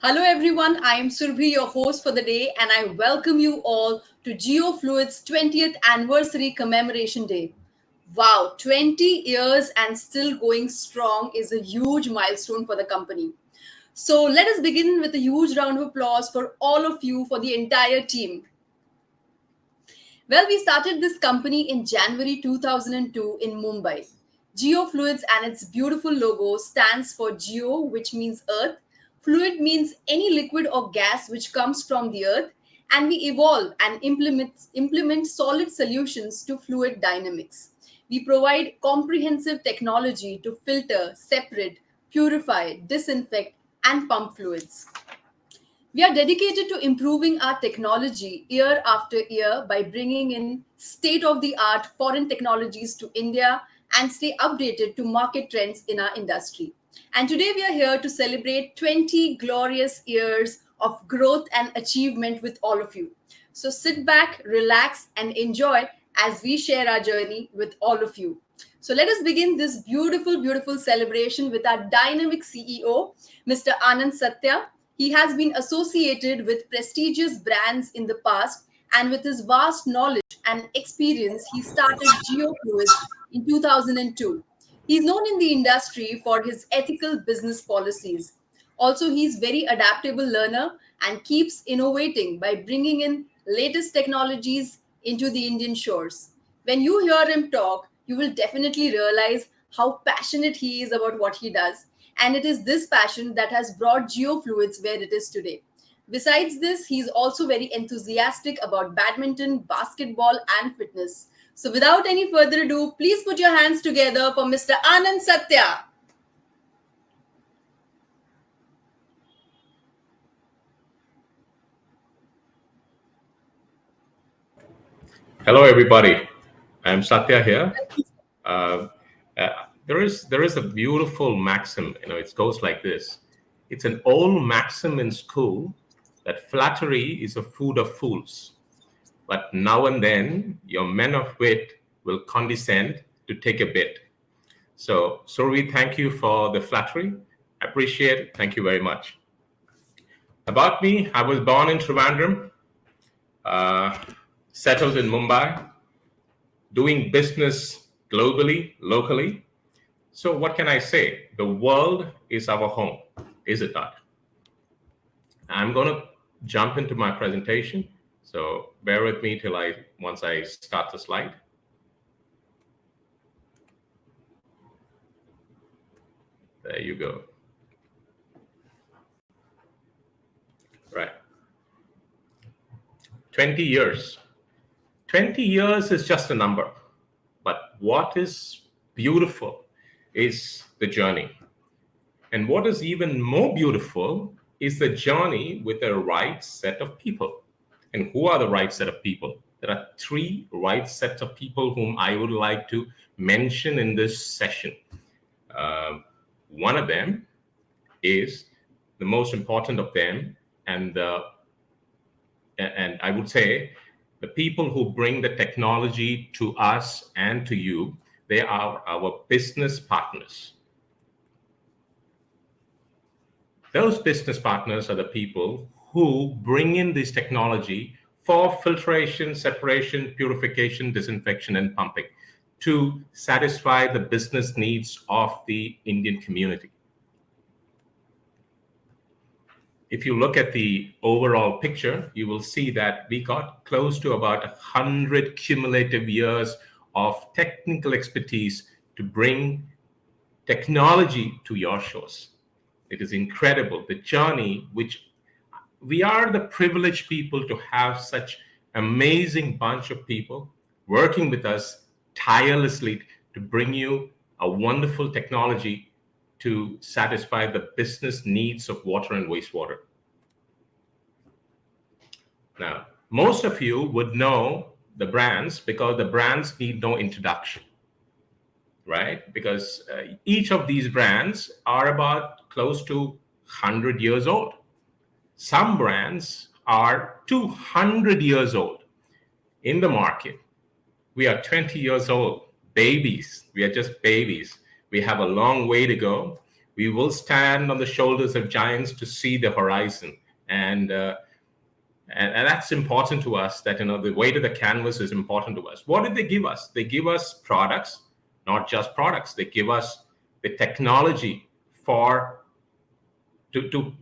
Hello everyone, I am Surbhi, your host for the day, and I welcome you all to Geofluid's 20th anniversary commemoration day. Wow, 20 years and still going strong is a huge milestone for the company. So let us begin with a huge round of applause for all of you, for the entire team. Well, we started this company in January 2002 in Mumbai. Geofluids and its beautiful logo stands for Geo, which means earth. Fluid means any liquid or gas which comes from the earth. And we evolve and implement solid solutions to fluid dynamics. We provide comprehensive technology to filter, separate, purify, disinfect, and pump fluids. We are dedicated to improving our technology year after year by bringing in state of the art foreign technologies to India and stay updated to market trends in our industry. And today we are here to celebrate 20 glorious years of growth and achievement with all of you. So sit back, relax, and enjoy as we share our journey with all of you. So let us begin this beautiful celebration with our dynamic CEO, Mr. Anand Satya. He has been associated with prestigious brands in the past, and with his vast knowledge and experience, he started GeoFluids in 2002. He's known in the industry for his ethical business policies. Also, he's very adaptable learner and keeps innovating by bringing in latest technologies into the Indian shores. When you hear him talk, you will definitely realize how passionate he is about what he does. And it is this passion that has brought Geofluids where it is today. Besides this, he's also very enthusiastic about badminton, basketball, and fitness. So, without any further ado, please put your hands together for Mr. Anand Satya. Hello, everybody. I'm Satya here. Uh, uh, there is a beautiful maxim. It goes like this. It's an old maxim in school that flattery is a food of fools, but now and then your men of wit will condescend to take a bit. So, Survi, thank you for the flattery. Appreciate it. Thank you very much. About me, I was born in Trivandrum, uh, settled in Mumbai, doing business globally, locally. So, what can I say? The world is our home, is it not? I'm going to jump into my presentation. So, bear with me till once I start the slide. There you go. Right. 20 years. 20 years is just a number. But what is beautiful is the journey. And what is even more beautiful is the journey with the right set of people. And who are the right set of people? There are three right sets of people whom I would like to mention in this session. One of them is the most important of them, and I would say the people who bring the technology to us and to you. They are our business partners. Those business partners are the people who bring in this technology for filtration, separation, purification, disinfection, and pumping to satisfy the business needs of the Indian community. If you look at the overall picture, you will see that we got close to about 100 cumulative years of technical expertise to bring technology to your shores. It is incredible, the journey, which we are the privileged people to have such amazing bunch of people working with us tirelessly to bring you a wonderful technology to satisfy the business needs of water and wastewater. Now, most of you would know the brands because the brands need no introduction, right? Because each of these brands are about close to 100 years old. Some brands are 200 years old in the market. We are 20 years old, babies. We are just babies. We have a long way to go. We will stand on the shoulders of giants to see the horizon. And that's important to us, that the weight of the canvas is important to us. What did they give us? They give us products, not just products. They give us the technology to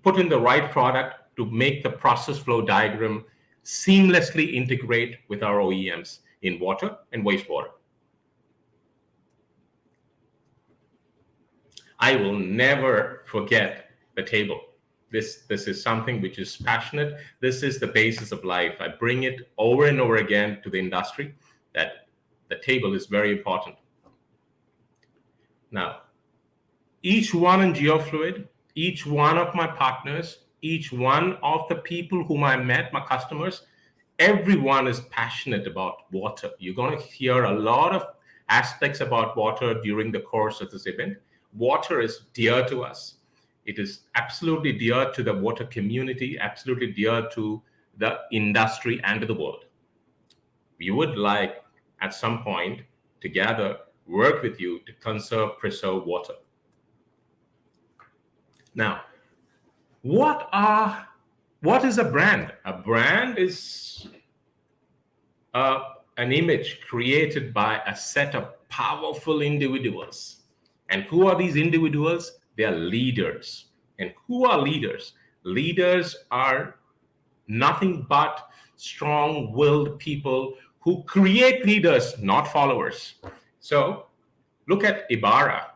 put in the right product to make the process flow diagram seamlessly integrate with our OEMs in water and wastewater. I will never forget the table. This is something which is passionate. This is the basis of life. I bring it over and over again to the industry, that the table is very important. Now, each one in Geofluid, each one of my partners, each one of the people whom I met, my customers, everyone is passionate about water. You're going to hear a lot of aspects about water during the course of this event. Water is dear to us. It is absolutely dear to the water community, absolutely dear to the industry and to the world. We would like, at some point, together, work with you to preserve water. Now, what is a brand? A brand is an image created by a set of powerful individuals. And who are these individuals? They are leaders. And who are leaders? Leaders are nothing but strong-willed people who create leaders, not followers. So look at Ibarra,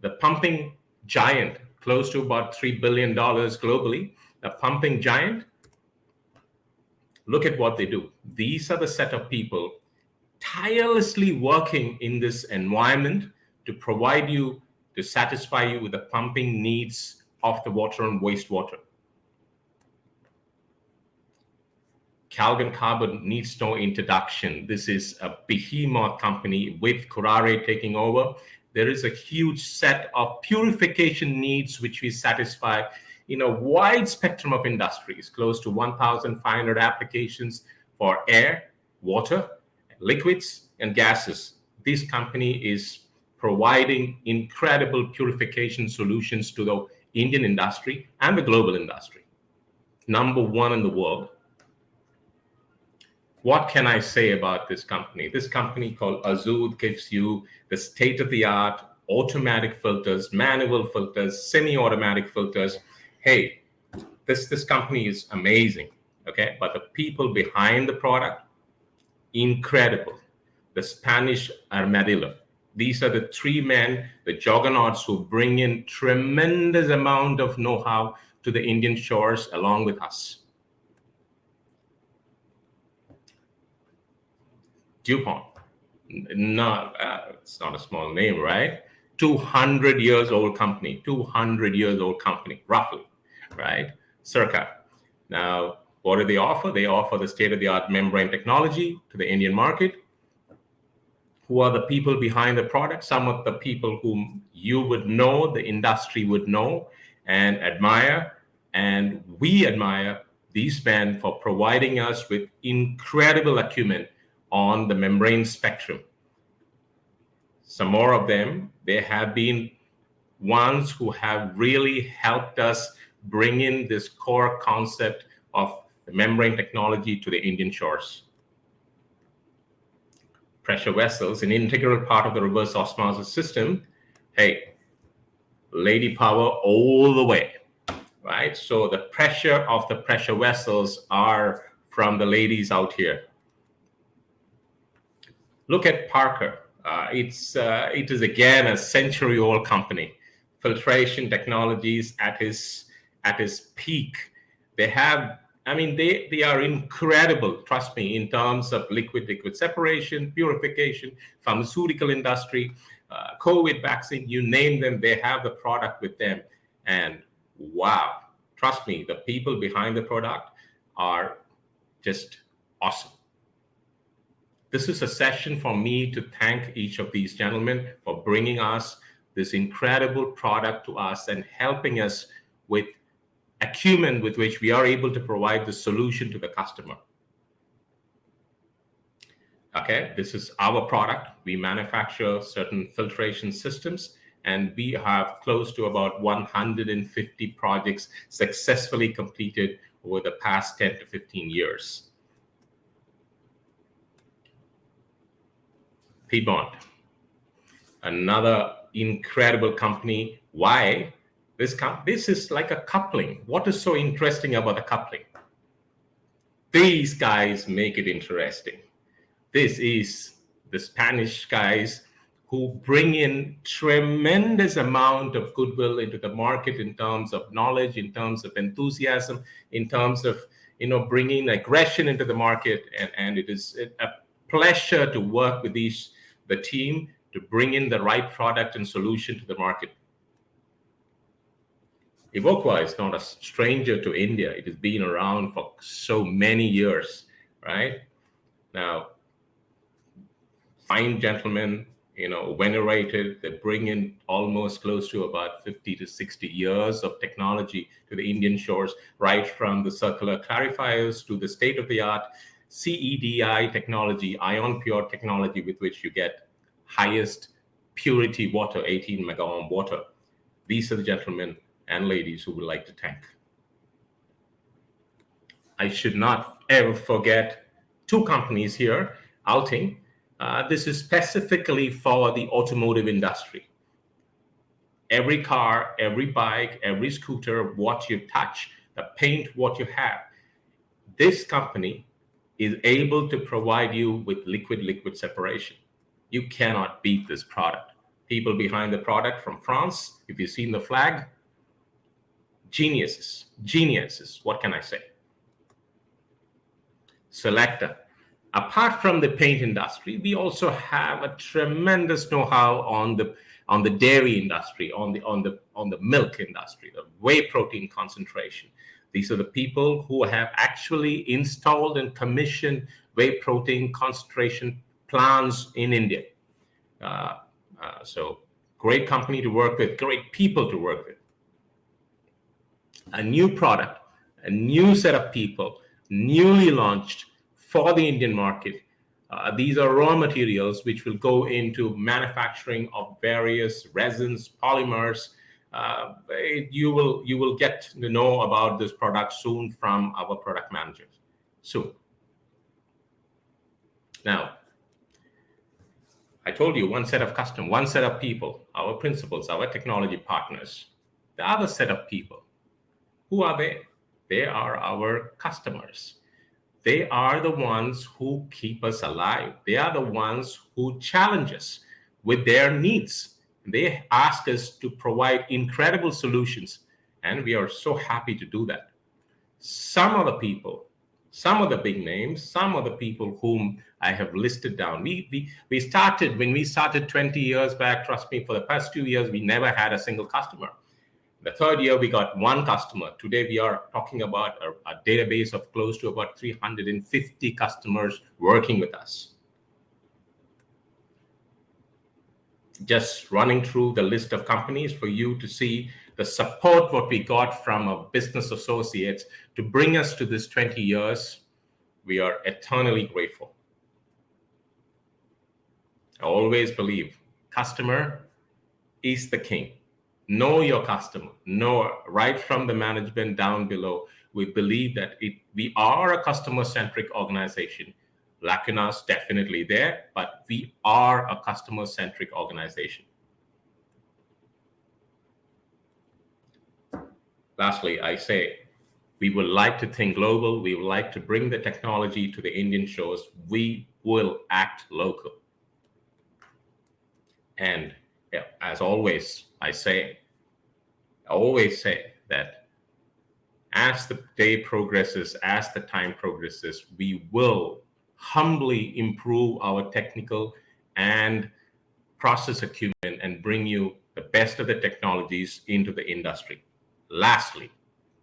the pumping giant, close to about $3 billion globally, a pumping giant. Look at what they do. These are the set of people tirelessly working in this environment to satisfy you with the pumping needs of the water and wastewater. Calgon Carbon needs no introduction. This is a behemoth company with Curare taking over. There is a huge set of purification needs which we satisfy in a wide spectrum of industries, close to 1,500 applications for air, water, liquids, and gases. This company is providing incredible purification solutions to the Indian industry and the global industry. Number one in the world. What can I say about this company? This company called Azud gives you the state-of-the-art automatic filters, manual filters, semi-automatic filters. Hey, this company is amazing, okay? But the people behind the product, incredible. The Spanish Armadillo. These are the three men, the juggernauts, who bring in tremendous amount of know-how to the Indian shores along with us. DuPont. No, it's not a small name, right? 200 years old company, 200 years old company, roughly, right? Circa. Now, what do they offer? They offer the state-of-the-art membrane technology to the Indian market. Who are the people behind the product? Some of the people whom you would know, the industry would know and admire. And we admire these men for providing us with incredible acumen on the membrane spectrum. Some more of them, they have been ones who have really helped us bring in this core concept of the membrane technology to the Indian shores. Pressure vessels, an integral part of the reverse osmosis system. Hey, lady power all the way, right? So the pressure of the pressure vessels are from the ladies out here. Look at Parker. It is again a century-old company. Filtration technologies at his peak. They are incredible. Trust me, in terms of liquid separation, purification, pharmaceutical industry, COVID vaccine, you name them, they have the product with them. And wow, trust me, the people behind the product are just awesome. This is a session for me to thank each of these gentlemen for bringing us this incredible product to us and helping us with acumen with which we are able to provide the solution to the customer. Okay, this is our product. We manufacture certain filtration systems, and we have close to about 150 projects successfully completed over the past 10 to 15 years. Piedmont, another incredible company. Why? This is like a coupling. What is so interesting about the coupling? These guys make it interesting. This is the Spanish guys who bring in tremendous amount of goodwill into the market in terms of knowledge, in terms of enthusiasm, in terms of bringing aggression into the market, and it is a pleasure to work with the team to bring in the right product and solution to the market. Evoqua is not a stranger to India. It has been around for so many years, right? Now, fine gentlemen, venerated. They bring in almost close to about 50 to 60 years of technology to the Indian shores, right from the circular clarifiers to the state-of-the-art CEDI technology, ion pure technology, with which you get highest purity water, 18 megaohm water. These are the gentlemen and ladies who would like to thank. I should not ever forget two companies here, Alting. This is specifically for the automotive industry. Every car, every bike, every scooter, what you touch, the paint, what you have, this company is able to provide you with liquid-liquid separation. You cannot beat this product. People behind the product from France, if you've seen the flag, geniuses, what can I say? Selecta. Apart from the paint industry, we also have a tremendous know-how on the dairy industry, on the milk industry, the whey protein concentration. These are the people who have actually installed and commissioned whey protein concentration plants in India. So great company to work with, great people to work with. A new product, a new set of people, newly launched for the Indian market. These are raw materials which will go into manufacturing of various resins, polymers. You will get to know about this product soon from our product managers. Soon. Now, I told you one set of customers, one set of people, our principals, our technology partners. The other set of people, who are they? They are our customers. They are the ones who keep us alive. They are the ones who challenge us with their needs. They ask us to provide incredible solutions, and we are so happy to do that. Some of the people, some of the big names, some of the people whom I have listed down. We started, when we started 20 years back, trust me, for the past 2 years, we never had a single customer. The third year, we got one customer. Today, we are talking about a database of close to about 350 customers working with us. Just running through the list of companies for you to see the support what we got from our business associates to bring us to this 20 years. We are eternally grateful. I always believe customer is the king. Know your customer. Know right from the management down below. We believe that we are a customer-centric organization. Lacuna's definitely there, but we are a customer-centric organization. Lastly, I say we would like to think global. We would like to bring the technology to the Indian shores. We will act local. And as always, I always say that as the day progresses, as the time progresses, we will humbly improve our technical and process acumen and bring you the best of the technologies into the industry. Lastly,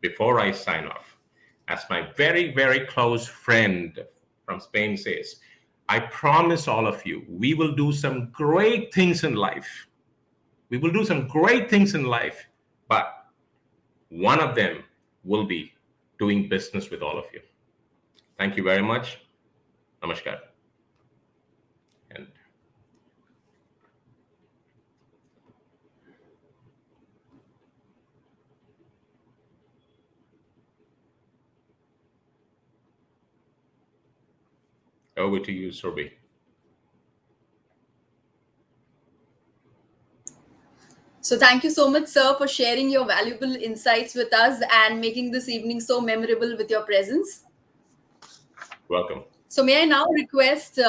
before I sign off, as my very, very close friend from Spain says, I promise all of you, we will do some great things in life. We will do some great things in life, but one of them will be doing business with all of you. Thank you very much. Namaskar. And Over to you, Surbi. So, thank you so much, sir, for sharing your valuable insights with us and making this evening so memorable with your presence. Welcome. So, may I now request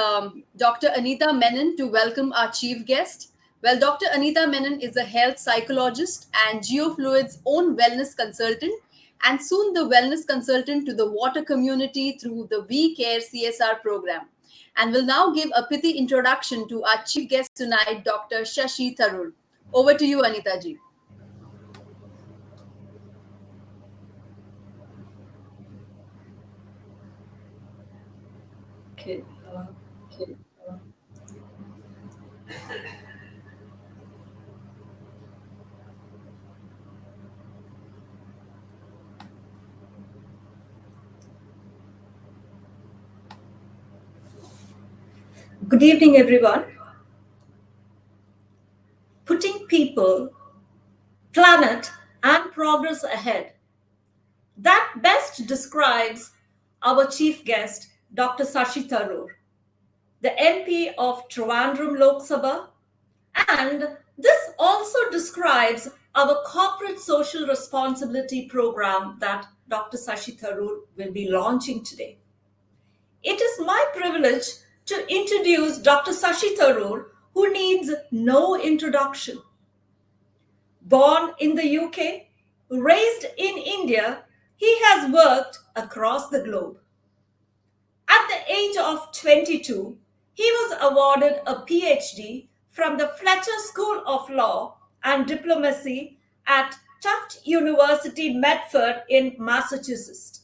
Dr. Anita Menon to welcome our chief guest? Well, Dr. Anita Menon is a health psychologist and Geofluid's own wellness consultant, and soon the wellness consultant to the water community through the We Care CSR program. And will now give a pithy introduction to our chief guest tonight, Dr. Shashi Tharoor. Over to you, Anita ji. Okay. Good evening, everyone. Putting people, planet, and progress ahead. That best describes our chief guest, Dr. Shashi Tharoor, the MP of Trivandrum Lok Sabha. And this also describes our corporate social responsibility program that Dr. Shashi Tharoor will be launching today. It is my privilege to introduce Dr. Shashi Tharoor, who needs no introduction. Born in the UK, raised in India, he has worked across the globe. At the age of 22, he was awarded a PhD from the Fletcher School of Law and Diplomacy at Tufts University, Medford in Massachusetts.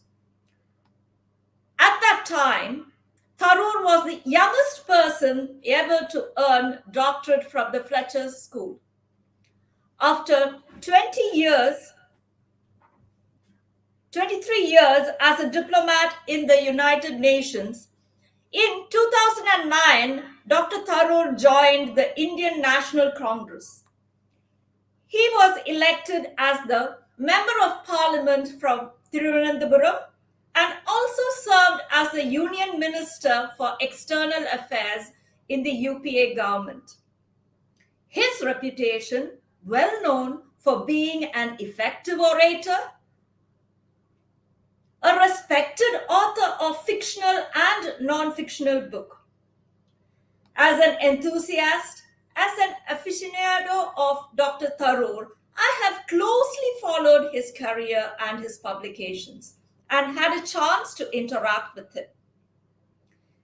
At that time, Tharoor was the youngest person ever to earn doctorate from the Fletcher School. After 23 years as a diplomat in the United Nations, in 2009, Dr. Tharoor joined the Indian National Congress. He was elected as the Member of Parliament from Thiruvananthapuram and also served as the Union Minister for External Affairs in the UPA government. His reputation, well known for being an effective orator, a respected author of fictional and non-fictional books. As an enthusiast, as an aficionado of Dr. Tharoor, I have closely followed his career and his publications and had a chance to interact with him.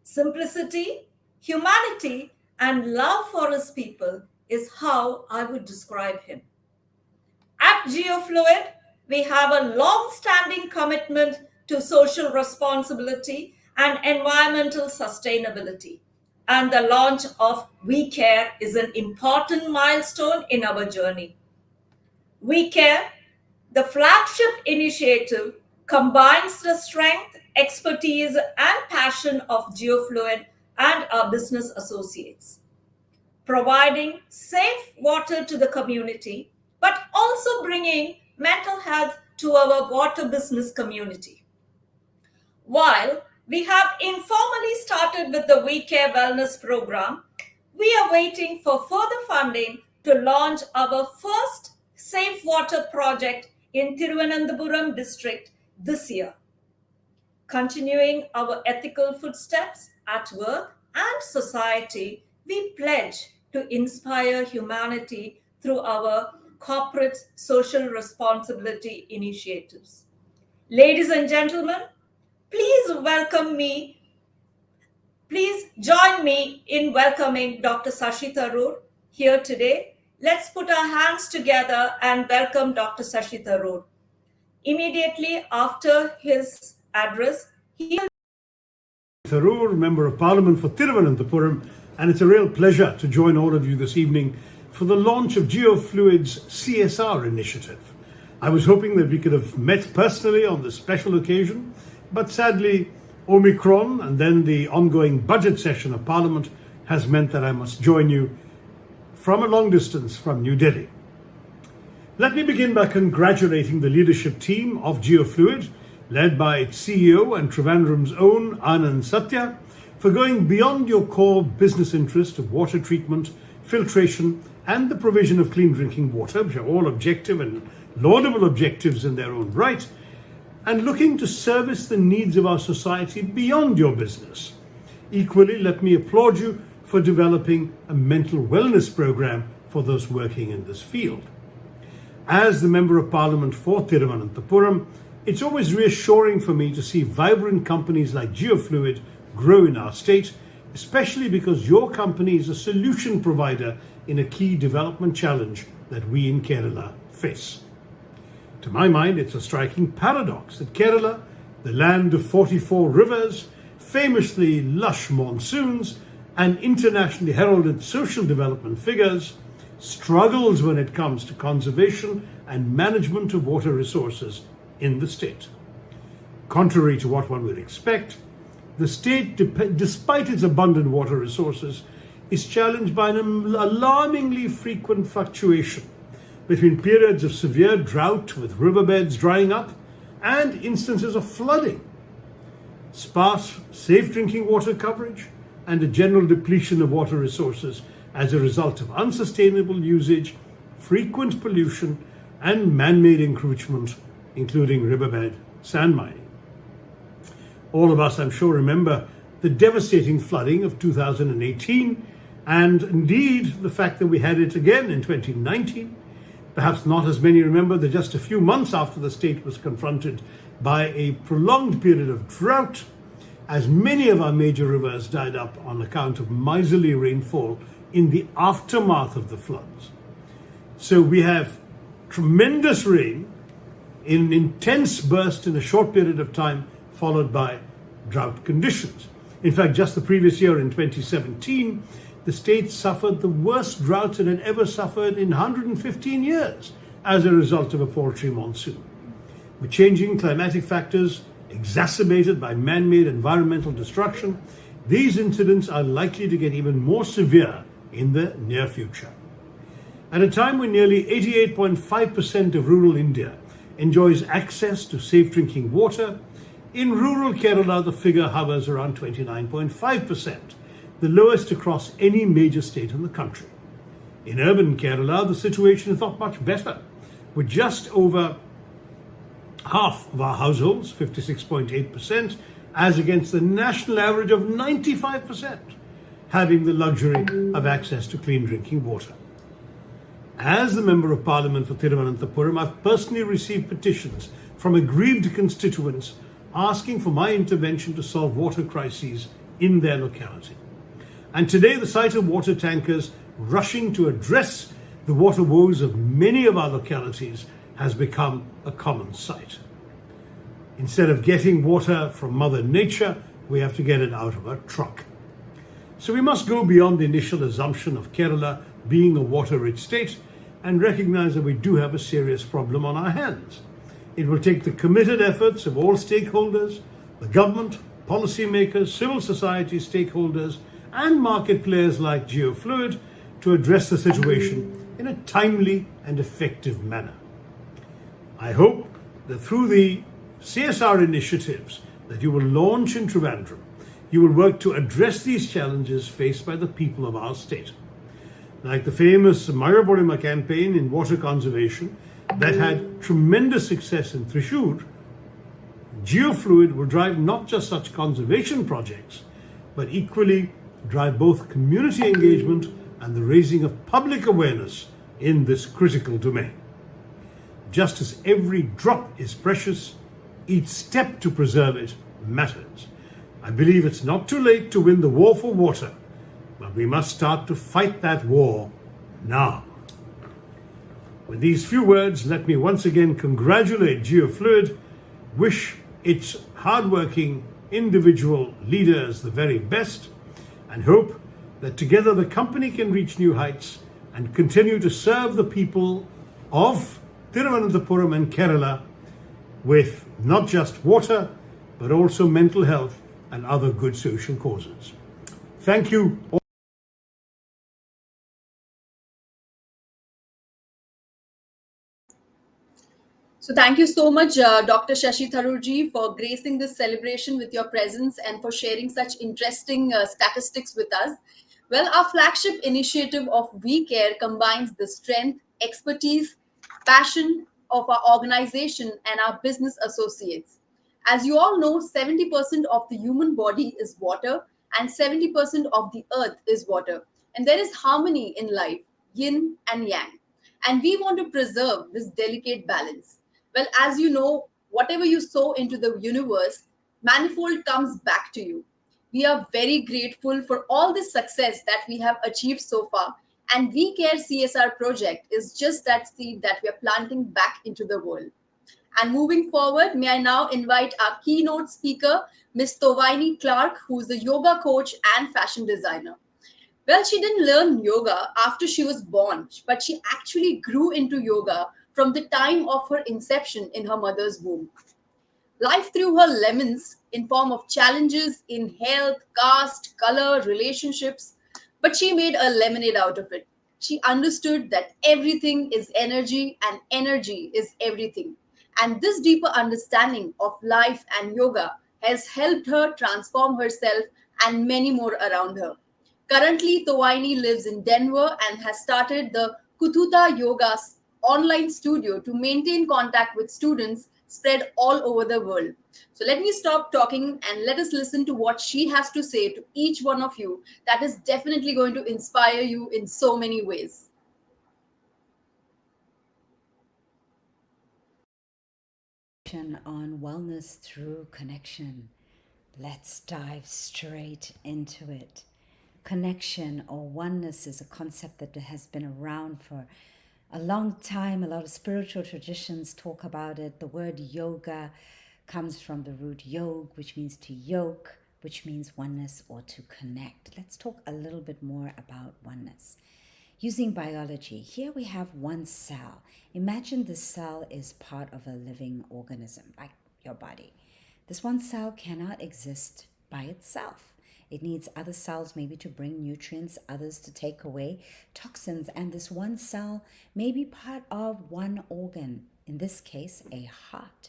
Simplicity, humanity, and love for his people is how I would describe him. At Geofluid, we have a long-standing commitment to social responsibility and environmental sustainability. And the launch of We Care is an important milestone in our journey. We Care, the flagship initiative, combines the strength, expertise, and passion of Geofluid and our business associates, providing safe water to the community, but also bringing mental health to our water business community. While we have informally started with the We Care Wellness program, we are waiting for further funding to launch our first safe water project in Thiruvananthapuram district this year. Continuing our ethical footsteps at work and society, we pledge to inspire humanity through our corporate social responsibility initiatives. Ladies and gentlemen, please join me in welcoming Dr. Shashi Tharoor here today. Let's put our hands together and welcome Dr. Shashi Tharoor. Immediately after his address, he will Tharoor, Member of Parliament for Thiruvananthapuram, and it's a real pleasure to join all of you this evening for the launch of Geofluid's CSR initiative. I was hoping that we could have met personally on this special occasion, but sadly, Omicron and then the ongoing budget session of Parliament has meant that I must join you from a long distance from New Delhi. Let me begin by congratulating the leadership team of Geofluid, led by its CEO and Trivandrum's own Anand Satya, for going beyond your core business interest of water treatment, filtration, and the provision of clean drinking water, which are all objective and laudable objectives in their own right, and looking to service the needs of our society beyond your business. Equally, let me applaud you for developing a mental wellness program for those working in this field. As the Member of Parliament for Thiruvananthapuram, it's always reassuring for me to see vibrant companies like Geofluid grow in our state, especially because your company is a solution provider in a key development challenge that we in Kerala face. To my mind, it's a striking paradox that Kerala, the land of 44 rivers, famously lush monsoons, and internationally heralded social development figures, struggles when it comes to conservation and management of water resources in the state. Contrary to what one would expect, the state, despite its abundant water resources, is challenged by an alarmingly frequent fluctuation between periods of severe drought with riverbeds drying up and instances of flooding, sparse safe drinking water coverage, and a general depletion of water resources as a result of unsustainable usage, frequent pollution, and man-made encroachment, including riverbed sand mining. All of us, I'm sure, remember the devastating flooding of 2018, and indeed the fact that we had it again in 2019. Perhaps not as many remember that just a few months after the state was confronted by a prolonged period of drought, as many of our major rivers dried up on account of miserly rainfall in the aftermath of the floods. So we have tremendous rain in intense bursts in a short period of time, followed by drought conditions. In fact, just the previous year in 2017, the state suffered the worst drought it had ever suffered in 115 years as a result of a paltry monsoon. With changing climatic factors exacerbated by man-made environmental destruction, these incidents are likely to get even more severe in the near future. At a time when nearly 88.5% of rural India enjoys access to safe drinking water, in rural Kerala the figure hovers around 29.5%, the lowest across any major state in the country. In urban Kerala, the situation is not much better, with just over half of our households, 56.8%, as against the national average of 95%, having the luxury of access to clean drinking water. As the Member of Parliament for Thiruvananthapuram, I've personally received petitions from aggrieved constituents asking for my intervention to solve water crises in their locality. And today, the sight of water tankers rushing to address the water woes of many of our localities has become a common sight. Instead of getting water from Mother Nature, we have to get it out of a truck. So we must go beyond the initial assumption of Kerala being a water-rich state and recognize that we do have a serious problem on our hands. It will take the committed efforts of all stakeholders, the government, policymakers, civil society stakeholders, and market players like Geofluid to address the situation in a timely and effective manner. I hope that through the CSR initiatives that you will launch in Trivandrum, you will work to address these challenges faced by the people of our state. Like the famous Mayapurima campaign in water conservation that had tremendous success in Thrissur, Geofluid will drive not just such conservation projects, but equally drive both community engagement and the raising of public awareness in this critical domain. Just as every drop is precious, each step to preserve it matters. I believe it's not too late to win the war for water, but we must start to fight that war now. With these few words, let me once again congratulate Geofluid, wish its hardworking individual leaders the very best, and hope that together the company can reach new heights and continue to serve the people of Thiruvananthapuram and Kerala with not just water, but also mental health and other good social causes. Thank you. So thank you so much, Dr. Shashi Tharoorji, for gracing this celebration with your presence and for sharing such interesting statistics with us. Well, our flagship initiative of We Care combines the strength, expertise, passion of our organization and our business associates. As you all know, 70% of the human body is water and 70% of the earth is water. And there is harmony in life, yin and yang. And we want to preserve this delicate balance. Well, as you know, whatever you sow into the universe, manifold comes back to you. We are very grateful for all the success that we have achieved so far. And We Care CSR project is just that seed that we are planting back into the world. And moving forward, may I now invite our keynote speaker, Ms. Tovaini Clark, who is a yoga coach and fashion designer. Well, she didn't learn yoga after she was born, but she actually grew into yoga from the time of her inception in her mother's womb. Life threw her lemons in form of challenges in health, caste, color, relationships, but she made a lemonade out of it. She understood that everything is energy and energy is everything. And this deeper understanding of life and yoga has helped her transform herself and many more around her. Currently, Towaini lives in Denver and has started the Kuthuta Yoga's online studio to maintain contact with students spread all over the world. So let me stop talking and let us listen to what she has to say to each one of you. That is definitely going to inspire you in so many ways. On wellness through connection. Let's dive straight into it. Connection or oneness is a concept that has been around for a long time. A lot of spiritual traditions talk about it. The word yoga comes from the root yog, which means to yoke, which means oneness or to connect. Let's talk a little bit more about oneness. Using biology, here we have one cell. Imagine this cell is part of a living organism, like your body. This one cell cannot exist by itself. It needs other cells maybe to bring nutrients, others to take away toxins, and this one cell may be part of one organ, in this case, a heart.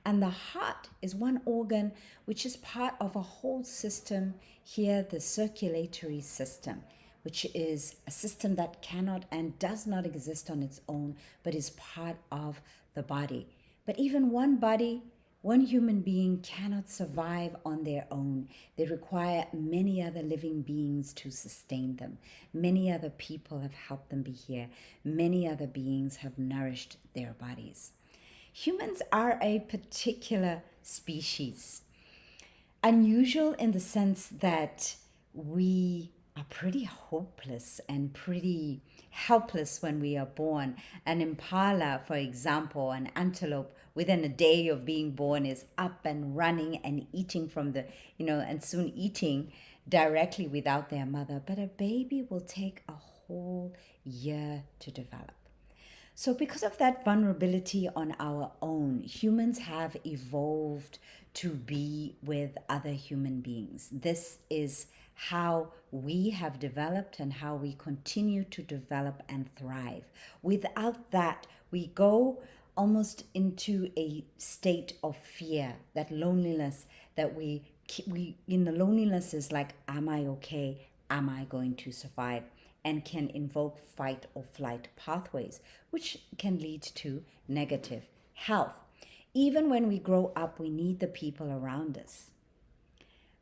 And the heart is one organ which is part of a whole system here, the circulatory system, which is a system that cannot and does not exist on its own, but is part of the body. But even one body, one human being cannot survive on their own. They require many other living beings to sustain them. Many other people have helped them be here. Many other beings have nourished their bodies. Humans are a particular species, unusual in the sense that we are pretty hopeless and pretty helpless when we are born. An impala, for example, an antelope, within a day of being born is up and running and eating from the, and soon eating directly without their mother. But a baby will take a whole year to develop. So, because of that vulnerability on our own, humans have evolved to be with other human beings. This is how we have developed and how we continue to develop and thrive. Without that, we go almost into a state of fear, that loneliness that we in the loneliness is like, am I okay? Am I going to survive? And can invoke fight or flight pathways, which can lead to negative health. Even when we grow up, we need the people around us.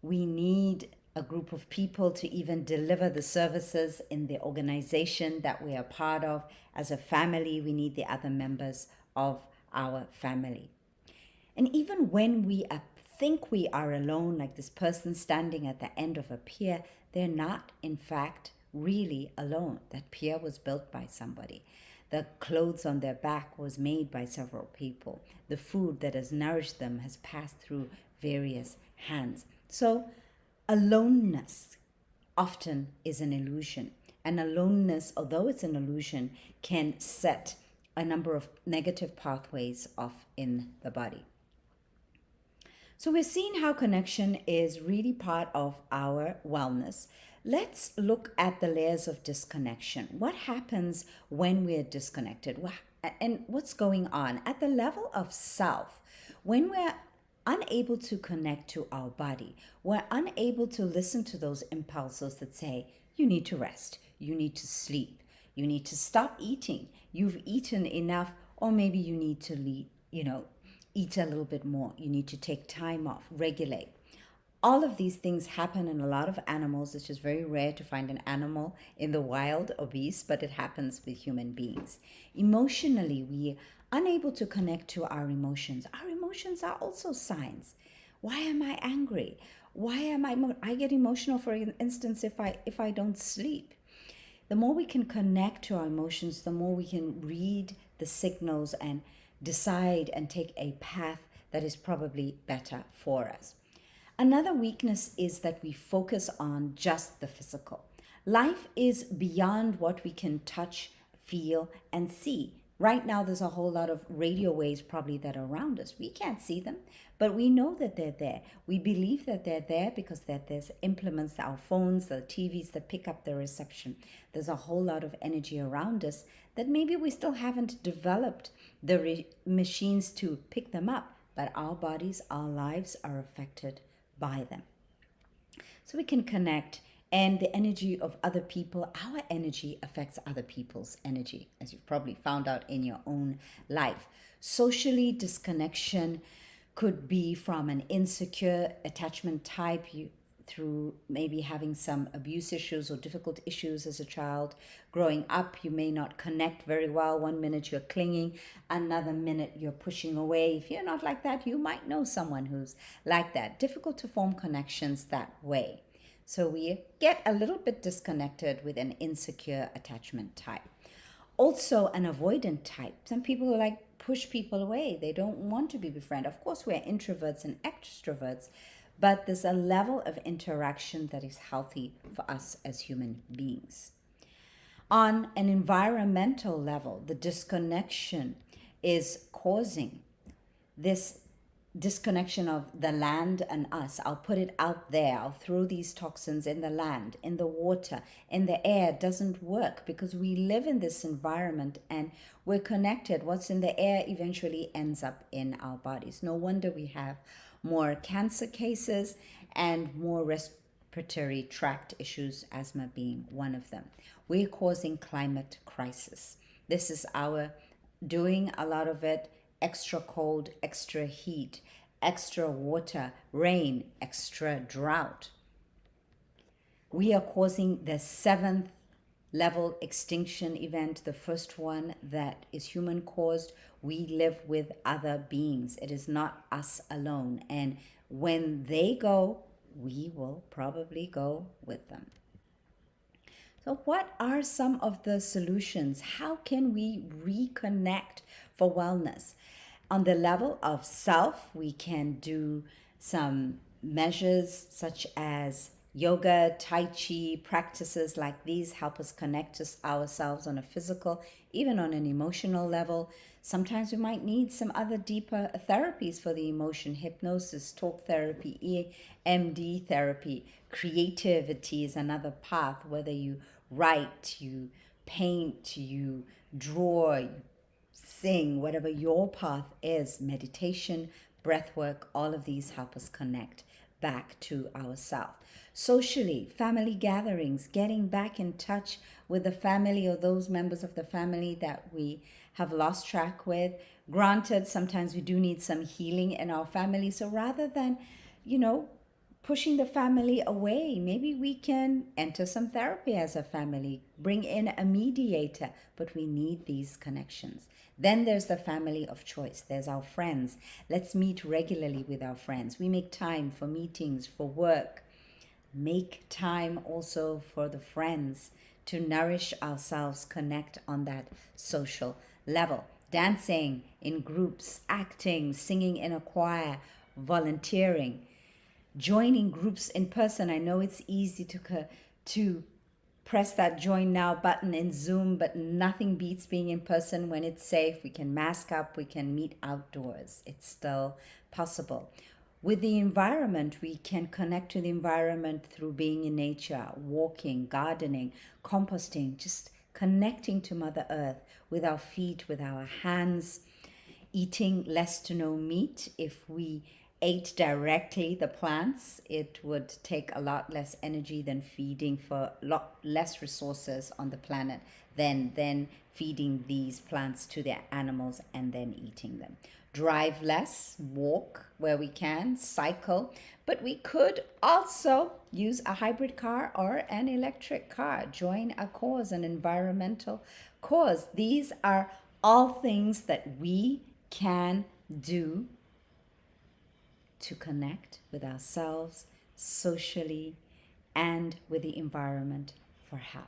We need a group of people to even deliver the services in the organization that we are part of. As a family, we need the other members of our family. And even when we think we are alone, like this person standing at the end of a pier, they're not, in fact, really alone. That pier was built by somebody. The clothes on their back was made by several people. The food that has nourished them has passed through various hands. So aloneness often is an illusion. And aloneness, although it's an illusion, can set a number of negative pathways off in the body. So we're seeing how connection is really part of our wellness. Let's look at the layers of disconnection. What happens when we're disconnected? and what's going on at the level of self. When we're unable to connect to our body, we're unable to listen to those impulses that say, you need to rest, you need to sleep, you need to stop eating, you've eaten enough, or maybe you need to eat a little bit more, you need to take time off, regulate. All of these things happen in a lot of animals. It's just very rare to find an animal in the wild obese, but it happens with human beings. Emotionally, we are unable to connect to our emotions. Our emotions are also signs. Why am I angry? Why am I get emotional, for instance, if I don't sleep. The more we can connect to our emotions, the more we can read the signals and decide and take a path that is probably better for us. Another weakness is that we focus on just the physical. Life is beyond what we can touch, feel, and see. Right now, there's a whole lot of radio waves probably that are around us. We can't see them, but we know that they're there. We believe that they're there because there's implements, our phones, the TVs that pick up the reception. There's a whole lot of energy around us that maybe we still haven't developed the machines to pick them up, but our bodies, our lives are affected by them. So we can connect, and the energy of other people, our energy affects other people's energy, as you've probably found out in your own life. Socially, disconnection could be from an insecure attachment type, through maybe having some abuse issues or difficult issues as a child. Growing up, you may not connect very well. One minute you're clinging, another minute you're pushing away. If you're not like that, you might know someone who's like that. Difficult to form connections that way. So we get a little bit disconnected with an insecure attachment type. Also an avoidant type. Some people are like push people away. They don't want to be befriended. Of course, we're introverts and extroverts, but there's a level of interaction that is healthy for us as human beings. On an environmental level, the disconnection is causing this disconnection of the land and us. I'll put it out there. I'll throw these toxins in the land, in the water, in the air. It doesn't work because we live in this environment and we're connected. What's in the air eventually ends up in our bodies. No wonder we have more cancer cases and more respiratory tract issues, asthma being one of them. We're causing climate crisis. This is our doing, a lot of it. Extra cold, extra heat, extra water, rain, extra drought. We are causing the 7th level extinction event, the first one that is human caused. We live with other beings. It is not us alone. And when they go, we will probably go with them. So what are some of the solutions? How can we reconnect for wellness? On the level of self, we can do some measures such as yoga, tai chi, practices like these help us connect to ourselves on a physical, even on an emotional level. Sometimes we might need some other deeper therapies for the emotion, hypnosis, talk therapy, EMD therapy. Creativity is another path, whether you write, you paint, you draw, you sing, whatever your path is, meditation, breath work, all of these help us connect back to ourselves. Socially, family gatherings, getting back in touch with the family or those members of the family that we have lost track with. Granted, sometimes we do need some healing in our family. So rather than, pushing the family away, maybe we can enter some therapy as a family, bring in a mediator, but we need these connections. Then there's the family of choice. There's our friends. Let's meet regularly with our friends. We make time for meetings, for work. Make time also for the friends to nourish ourselves, connect on that social level. Dancing in groups, acting, singing in a choir, volunteering, joining groups in person. I know it's easy to press that join now button in Zoom, but nothing beats being in person when it's safe. We can mask up, we can meet outdoors. It's still possible. With the environment, we can connect to the environment through being in nature, walking, gardening, composting, just connecting to Mother Earth. with our feet, with our hands, eating less to no meat. If we ate directly the plants, it would take a lot less energy than feeding for a lot less resources on the planet than feeding these plants to their animals and then eating them. Drive less, walk where we can, cycle, but we could also use a hybrid car or an electric car. Join a cause, an environmental cause. These are all things that we can do to connect with ourselves socially and with the environment for health.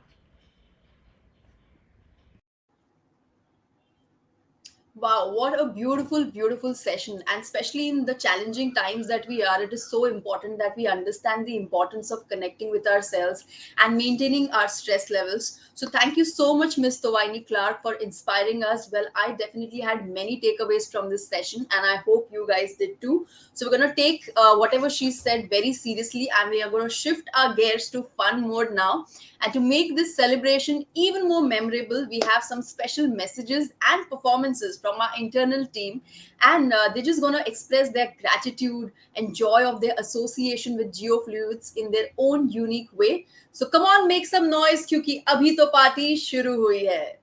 Wow, what a beautiful, beautiful session. And especially in the challenging times that we are, it is so important that we understand the importance of connecting with ourselves and maintaining our stress levels. So, thank you so much, Miss Towaini Clark, for inspiring us. Well, I definitely had many takeaways from this session, and I hope you guys did too. So, we're going to take whatever she said very seriously, and we are going to shift our gears to fun mode now. And to make this celebration even more memorable, we have some special messages and performances from our internal team. And they're just going to express their gratitude and joy of their association with geofluids in their own unique way. So come on, make some noise, क्योंकि अभी तो party शुरू हुई है.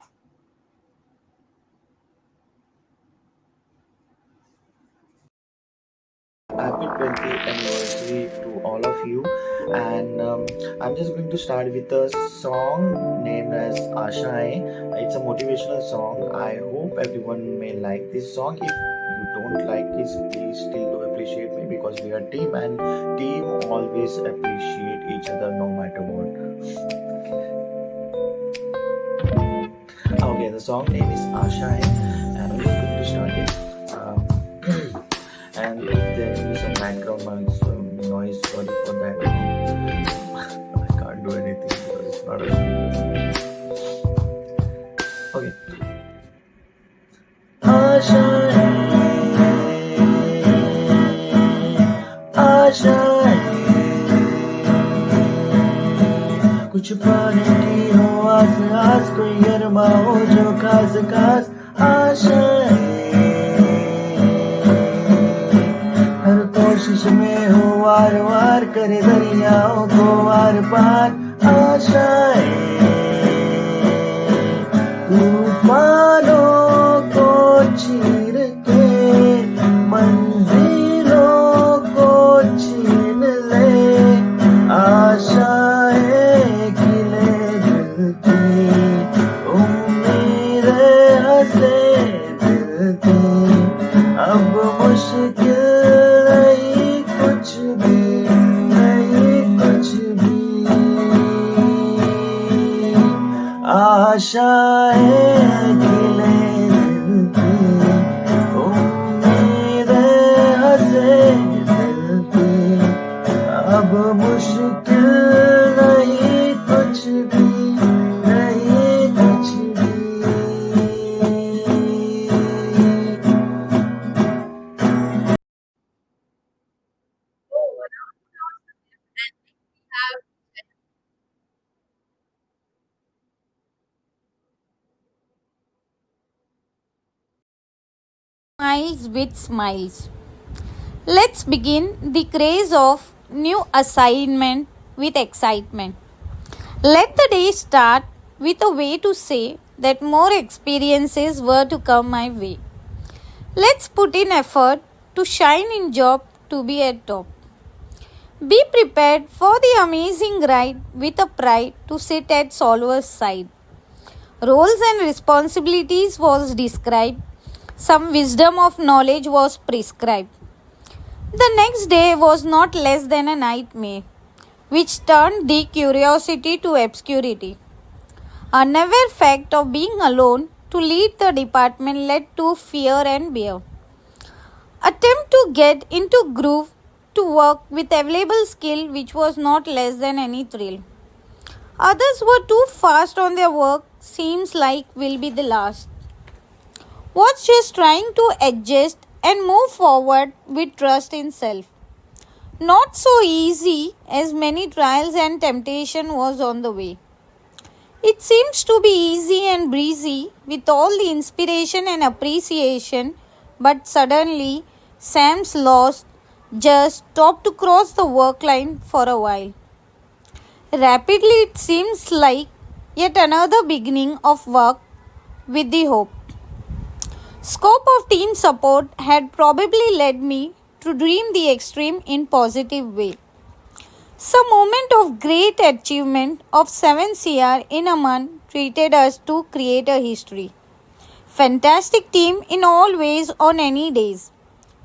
Happy 20th anniversary to all of you, and I'm just going to start with a song named as Ashai. It's a motivational song. I hope everyone may like this song. If you don't like this, please still do appreciate me, because we are team, and team always appreciate each other no matter what. Okay, the song name is Ashai, and I'm just going to start it. And if there is some background noise, sorry for that. I can't do anything because it's not a okay. Ashai, Ashai, कुछ पाने की हो आस आस, कोई गरमा हो जो खास खास. Ashai, हर कोशिश में हो वार वार, करे दरियाओं को वार पार. आशाएं तूफानों को चीर के मंजिलों को छीन ले. आशाएं खिले दिल की, उम्मीदें हंसे दिल की. अब मुश्किल नहीं कुछ भी, नहीं कुछ भी. आशाएं खिले दिल की, उम्मीदें हंसे दिल की. अब मुश्किल नहीं कुछ भी, नहीं कुछ भी. Smiles with smiles. Let's begin the craze of new assignment with excitement. Let the day start with a way to say that more experiences were to come my way. Let's put in effort to shine in job to be at top. Be prepared for the amazing ride with a pride to sit at solver's side. Roles and responsibilities was described. Some wisdom of knowledge was prescribed. The next day was not less than a nightmare, which turned the curiosity to obscurity. Unaware fact of being alone to lead the department led to fear and beer. Attempt to get into groove to work with available skill, which was not less than any thrill. Others were too fast on their work, seems like will be the last. Was just trying to adjust and move forward with trust in self. Not so easy, as many trials and temptation was on the way. It seems to be easy and breezy with all the inspiration and appreciation, but suddenly Sam's lost just stopped to cross the work line for a while. Rapidly, it seems like yet another beginning of work with the hope. Scope of team support had probably led me to dream the extreme in positive way. Some moment of great achievement of 7 CR in a month treated us to create a history. Fantastic team in all ways on any days.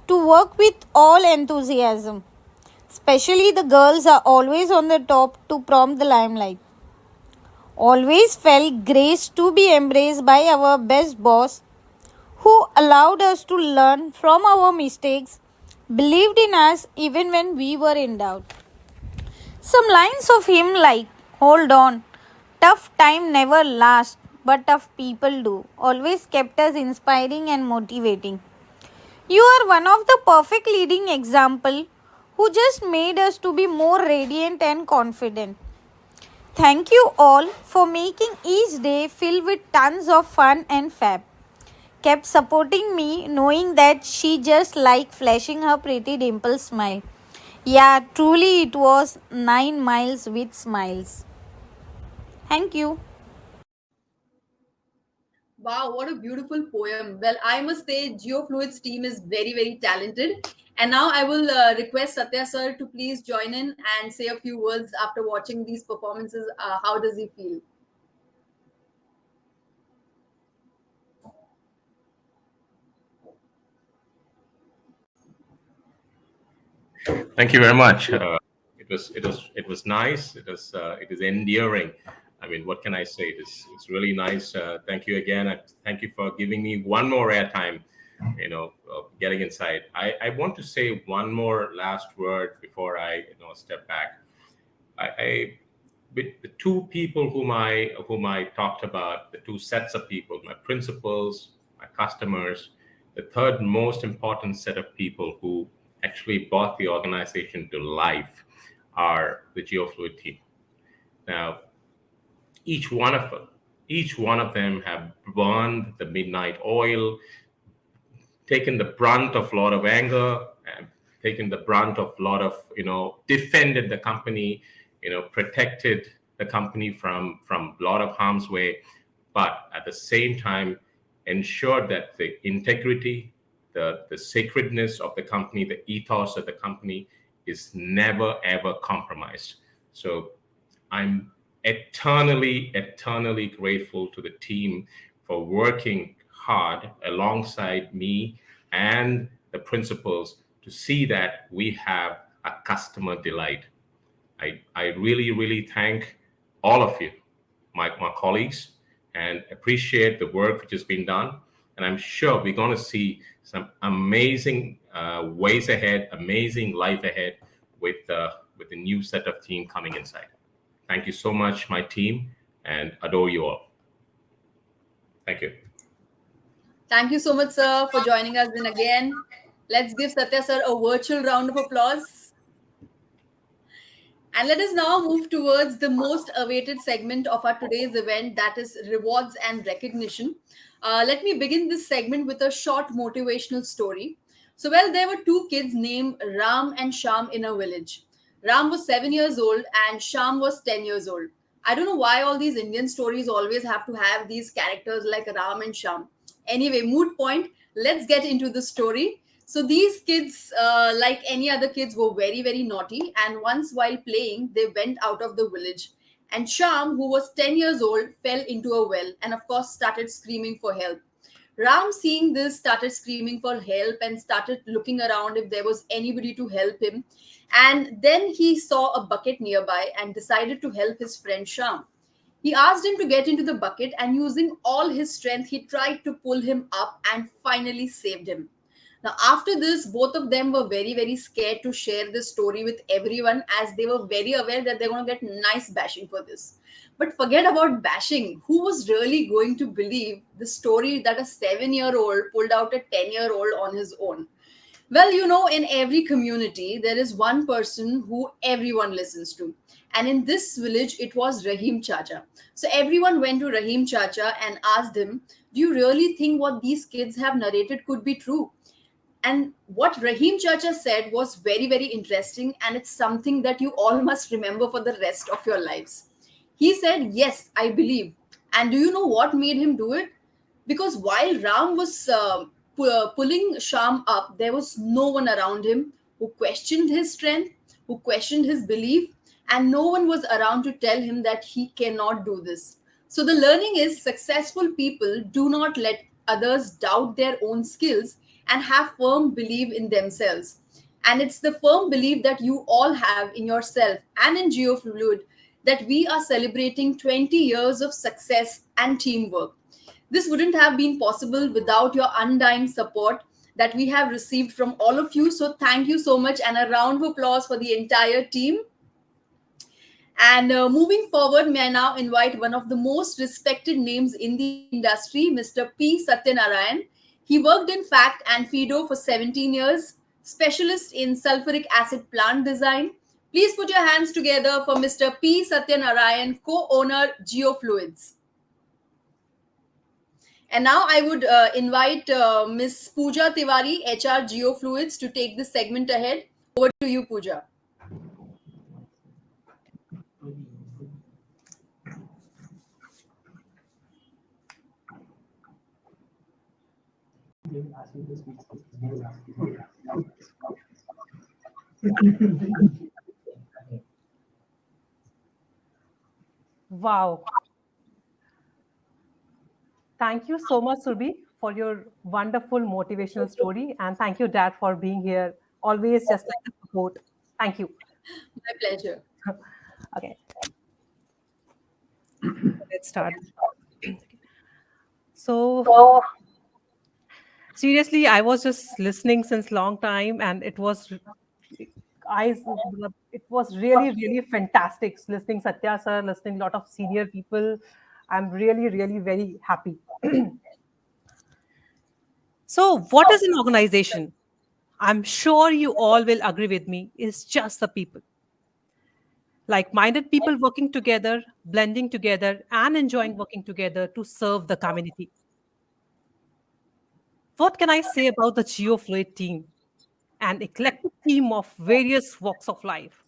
To work with all enthusiasm. Especially the girls are always on the top to prompt the limelight. Always felt grace to be embraced by our best boss who allowed us to learn from our mistakes, believed in us even when we were in doubt. Some lines of him like, hold on, tough time never lasts, but tough people do, always kept us inspiring and motivating. You are one of the perfect leading example who just made us to be more radiant and confident. Thank you all for making each day filled with tons of fun and fab. Kept supporting me knowing that she just liked flashing her pretty dimple smile. Yeah, truly it was 9 miles with smiles. Thank you. Wow, what a beautiful poem. Well, I must say, Geofluid's team is very, very talented. And now I will request Satya sir to please join in and say a few words after watching these performances. How does he feel? Thank you very much. It was nice. It is endearing. I mean, what can I say? It's really nice. Thank you again. Thank you for giving me one more airtime. Getting inside. I want to say one more last word before I step back. I with the two people whom I talked about, the two sets of people, my principals, my customers, the third most important set of people who actually brought the organization to life are the Geofluid team. Now, each one of them, each one of them have burned the midnight oil, taken the brunt of a lot of anger, and taken the brunt of a lot of defended the company, protected the company from a lot of harm's way, but at the same time ensured that the integrity, the sacredness of the company, the ethos of the company is never ever compromised. So I'm eternally grateful to the team for working hard alongside me and the principals to see that we have a customer delight. I really thank all of you, my colleagues, and appreciate the work which has been done. And I'm sure we're going to see some amazing ways ahead, amazing life ahead with the new set of team coming inside. Thank you so much, my team, and adore you all. Thank you. Thank you so much, sir, for joining us in again. Let's give Satya sir a virtual round of applause. And let us now move towards the most awaited segment of our today's event, that is rewards and recognition. Let me begin this segment with a short motivational story. So, well, there were two kids named Ram and Sham in a village. Ram was 7 years old and Sham was 10 years old. I don't know why all these Indian stories always have to have these characters like Ram and Sham. Anyway, moot point, let's get into the story. So these kids, like any other kids, were very, very naughty. And once while playing, they went out of the village. And Sham, who was 10 years old, fell into a well and, of course, started screaming for help. Ram, seeing this, started screaming for help and started looking around if there was anybody to help him. And then he saw a bucket nearby and decided to help his friend Sham. He asked him to get into the bucket, and using all his strength, he tried to pull him up and finally saved him. Now, after this, both of them were very, very scared to share this story with everyone as they were very aware that they're going to get nice bashing for this. But forget about bashing. Who was really going to believe the story that a 7-year old pulled out a 10-year old on his own? Well, in every community, there is one person who everyone listens to. And in this village, it was Rahim Chacha. So everyone went to Rahim Chacha and asked him, "Do you really think what these kids have narrated could be true?" And what Rahim Chacha said was very, very interesting, and it's something that you all must remember for the rest of your lives. He said, "Yes, I believe." And do you know what made him do it? Because while Ram was pulling Sham up, there was no one around him who questioned his strength, who questioned his belief, and no one was around to tell him that he cannot do this. So the learning is successful people do not let others doubt their own skills and have firm belief in themselves. And it's the firm belief that you all have in yourself and in Geofluid that we are celebrating 20 years of success and teamwork. This wouldn't have been possible without your undying support that we have received from all of you. So, thank you so much, and a round of applause for the entire team. And moving forward, may I now invite one of the most respected names in the industry, Mr. P. Satyanarayan. He worked in FACT and FIDO for 17 years, specialist in sulfuric acid plant design. Please put your hands together for Mr. P. Satyanarayan, co owner Geofluids. And now I would invite Ms. Pooja Tiwari, HR Geofluids, to take this segment ahead. Over to you, Pooja. Wow. Thank you so much, Surbi, for your wonderful motivational story. And thank you, Dad, for being here. Always just like a support. Thank you. My pleasure. Okay, let's start. So seriously, I was just listening since long time, and I it was really really fantastic listening Satya sir, listening lot of senior people. I'm really really very happy. So, what is an organization? I'm sure you all will agree with me, is just the people. Like minded people working together, blending together, and enjoying working together to serve the community. What can I say about the GeoFluid team? An eclectic team of various walks of life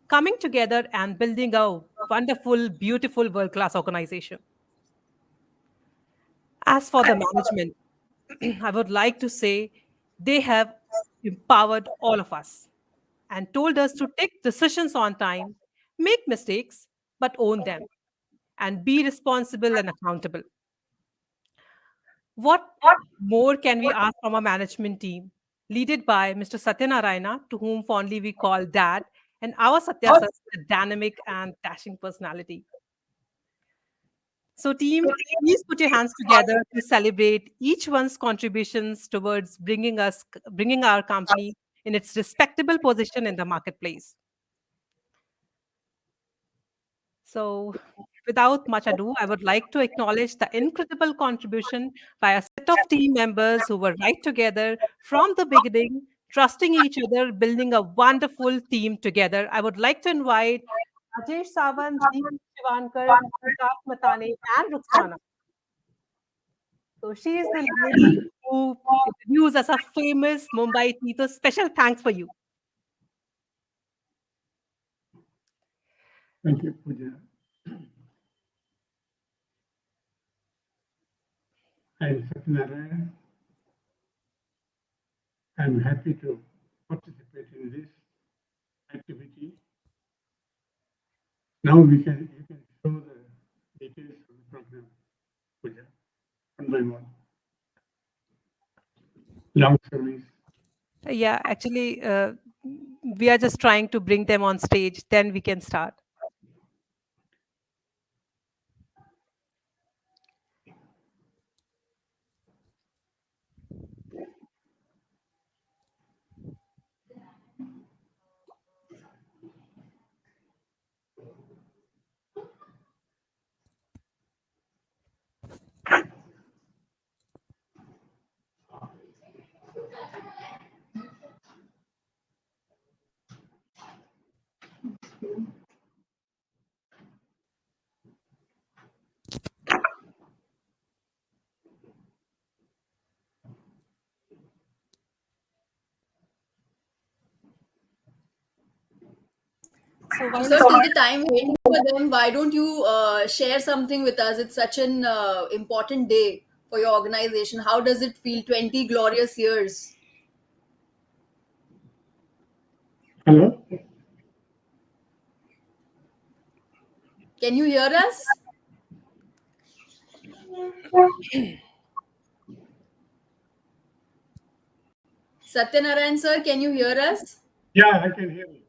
coming together and building a wonderful, beautiful, world class organization. As for the management, I would like to say they have empowered all of us and told us to take decisions on time, make mistakes, but own them, and be responsible and accountable. What more can we ask from a management team led by Mr. Satyanarayana, to whom fondly we call Dad, and our Satya sir, a dynamic and dashing personality. So, team, please put your hands together to celebrate each one's contributions towards bringing our company in its respectable position in the marketplace. So, without much ado, I would like to acknowledge the incredible contribution by a set of team members who were right together from the beginning, trusting each other, building a wonderful team together. I would like to invite Rajesh Sawant, Deep Shivankar, Vikas Matane, and Ruxana. So, she is the lady who introduced as a famous Mumbai tea. So, special thanks for you. Thank you, Pooja. I am Satyanarayan. I am happy to participate in this activity. Now you can show the details of the program, Pooja, one by one. Long service. Yeah, actually, we are just trying to bring them on stage, then we can start. So while Sir, till the time waiting for them, why don't you share something with us? It's such an important day for your organization. How does it feel? 20 glorious years. Hello? Can you hear us? Satyanarayan sir, can you hear us? Yeah, I can hear you.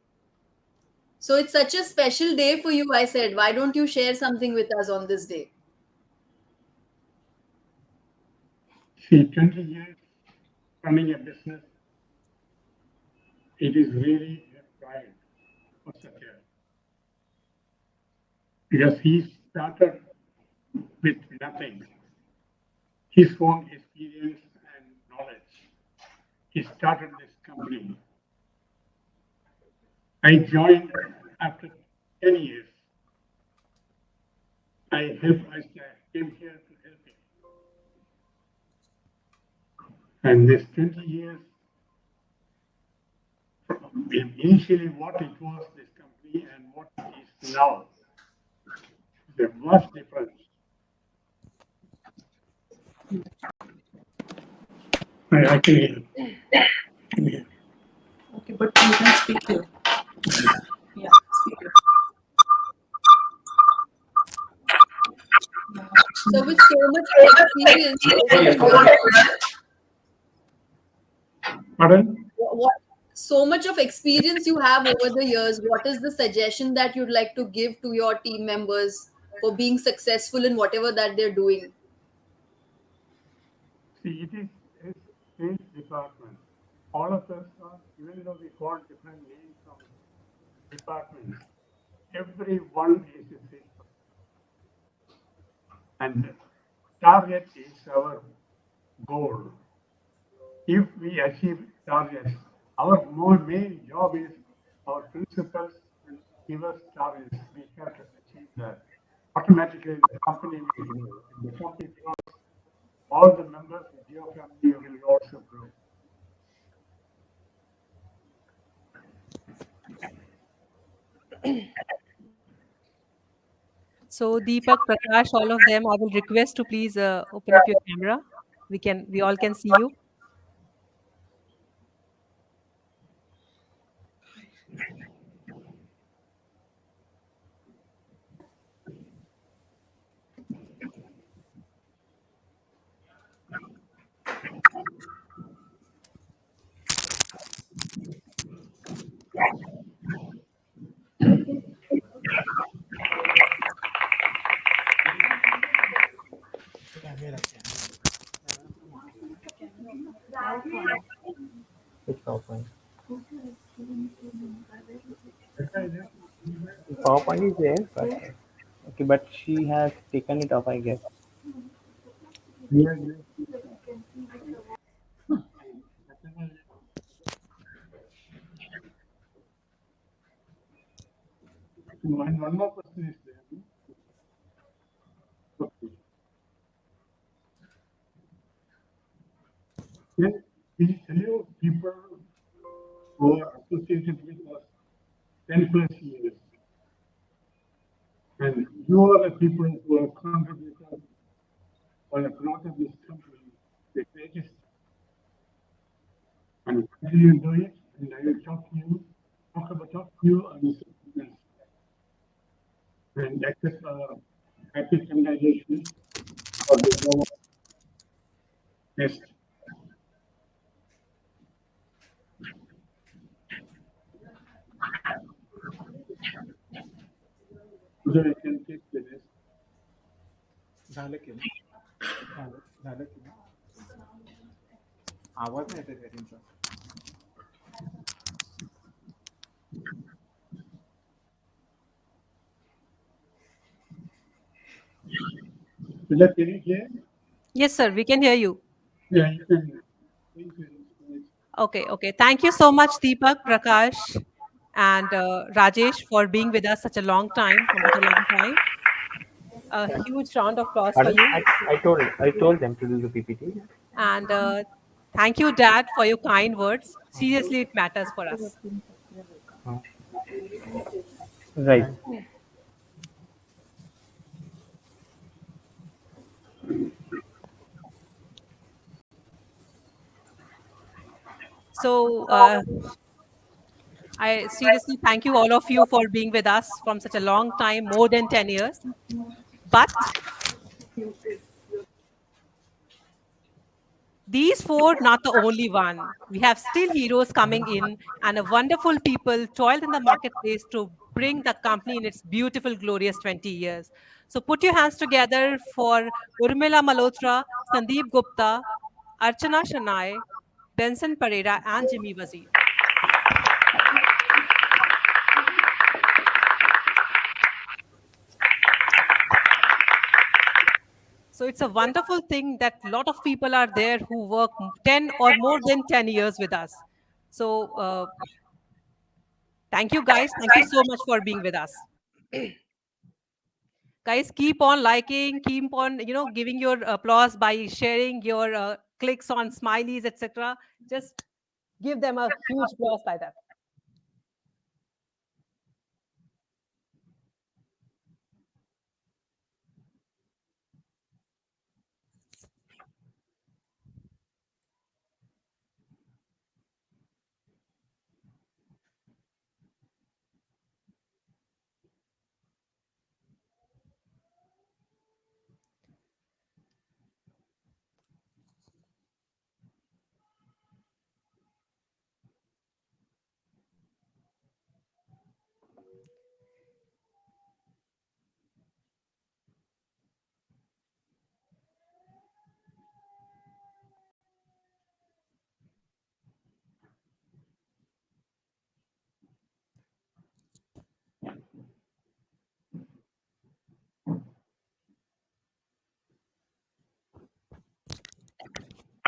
So it's such a special day for you, I said. Why don't you share something with us on this day? See, 20 years running a business, it is really a pride for Satya. Because he started with nothing, his own experience and knowledge. He started this company. I joined after 10 years. I came here to help him. And this 20 years, initially what it was, this company, and what it is now, the vast difference. I can hear you. Can hear. Okay, but you can speak here. Yeah, speak here. So with so much experience over the years, Pardon? what so much of experience you have over the years, what is the suggestion that you'd like to give to your team members for being successful in whatever that they're doing? See, it is a sales department. All of us are, even though we call different names from departments, everyone is a salesperson. And target is our goal. If we achieve targets, our more main job is our principals will give us targets. We have to achieve that. Automatically, the company will grow. If the company grows, all the members of your family will also grow. So Deepak, Prakash, all of them, I will request to please open up your camera. We all can see you. Which PowerPoint? PowerPoint is there, but okay, but she has taken it off, I guess. One more question is there. Okay. Then we tell you people who are associated with us 10 plus years. And you are the people who have contributed for the growth of this company, the greatest. And continue to do it, and I will talk to you on this. And accept happy congratulations for the next. So I can take the rest. झालं की नाही? झालं की नाही? आवाज नाही येत आहे त्यांचा. Will I finish here? Yes, sir, we can hear you. Yeah, you can. Thank you. Okay. Thank you so much, Deepak, Prakash, and Rajesh for being with us such a long time, for such a long time. A huge round of applause for Pardon? you. I told them to do the PPT. And thank you, Dad, for your kind words. Seriously, it matters for us. Right. So, I seriously thank you all of you for being with us from such a long time, more than 10 years. But these four, not the only one. We have still heroes coming in and a wonderful people toiled in the marketplace to bring the company in its beautiful, glorious 20 years. So put your hands together for Urmila Malhotra, Sandeep Gupta, Archana Shanai, Benson Pereira, and Jimmy Wazir. So it's a wonderful thing that a lot of people are there who work 10 or more than 10 years with us. So thank you guys. Thank you so much for being with us. Guys, keep on liking, keep on giving your applause by sharing your clicks on smileys, etc. Just give them a huge applause by that.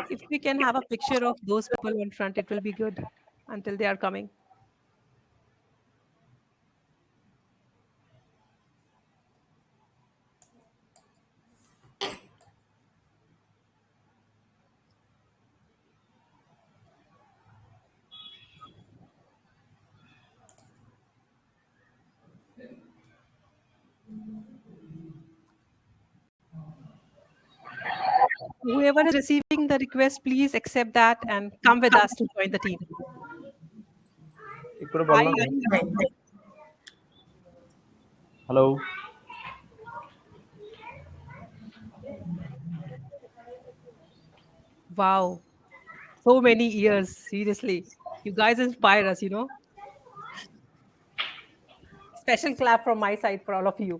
If we can have a picture of those people in front, it will be good until they are coming. Whoever is receiving the request, please accept that and come with us to join the team. ఇక్కడ Hi, బల్ల Archana. Hello Wow, so many years. Seriously, you guys inspire us. Special clap from my side for all of you.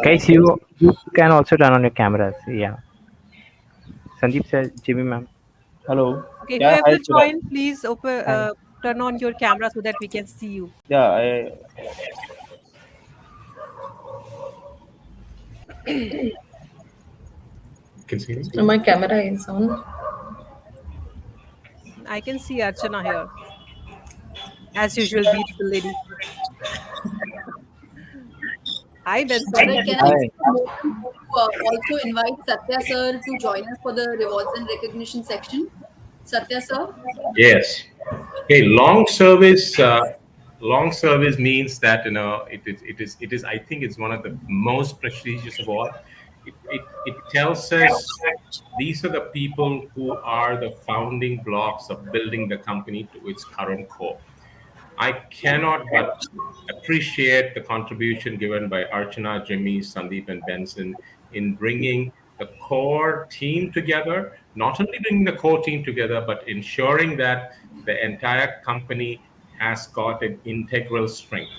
guys, you can also turn on your cameras. Yeah. Sandeep said, Jimmy ma'am. Hello. Okay, Yeah, whoever hi, Chirag. join, please Hi. turn on your camera so that we can see you. Yeah, Can see me? My camera is on. I can see Archana here, as usual, beautiful lady. Hi, All Benson. right, can I hi. make a motion to also invite Satya sir to join us for the rewards and recognition section? Satya sir? Yes. Okay, long service. Long service means that it is. I think it's one of the most prestigious award. It tells us these are the people who are the founding blocks of building the company to its current core. I cannot but appreciate the contribution given by Archana, Jimmy, Sandeep, and Benson in bringing the core team together, not only bringing the core team together, but ensuring that the entire company has got an integral strength.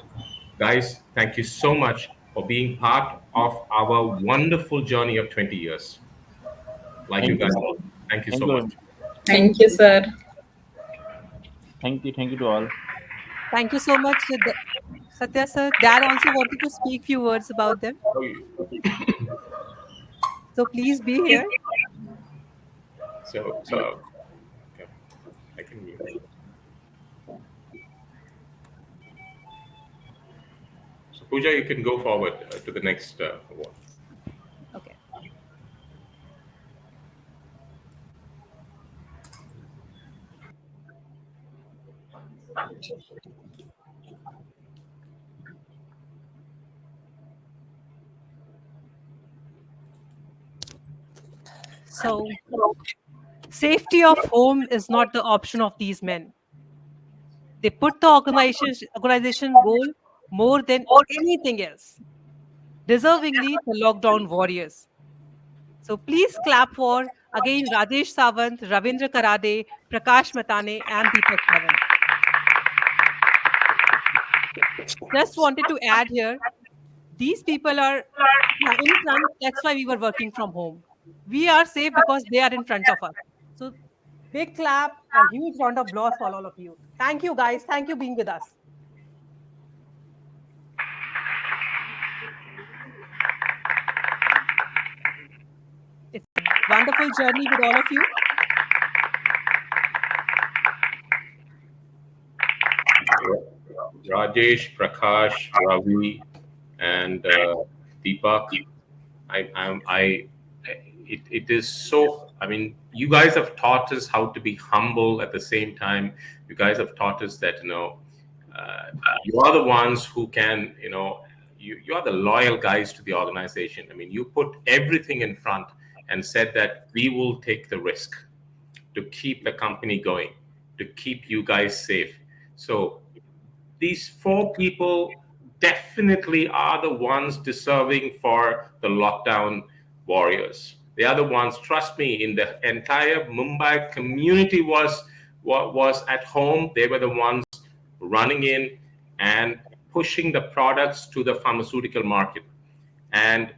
Guys, thank you so much for being part of our wonderful journey of 20 years. like you Thank you. guys all. Thank you Thank so you very much. much. Thank you, sir. Thank you. Thank you to all. Thank you so much, Satya sir. Dad also wanted to speak few words about them. Oh, you- So please be here. So, okay, I can mute. So, Pooja, you can go forward to the next award. Okay. So safety of home is not the option of these men. They put the organization goal more than anything else, deservingly the lockdown warriors. So please clap for again Rajesh Sawant, Ravindra Karade, Prakash Matane, and Deepak Sawant. Just wanted to add here, these people are in front. That's why we were working from home. We are safe because they are in front of us. So big clap, a huge round of applause for all of you. Thank you, guys. Thank you being with us. It's a wonderful journey with all of you. Rajesh, Prakash, Ravi, and Deepak. I it is so. I mean, you guys have taught us how to be humble at the same time. You guys have taught us that you are the ones who can you are the loyal guys to the organization. I mean, you put everything in front and said that we will take the risk to keep the company going, to keep you guys safe. So these four people definitely are the ones deserving for the lockdown warriors. They are the ones, trust me, in the entire Mumbai community was at home. They were the ones running in and pushing the products to the pharmaceutical market. And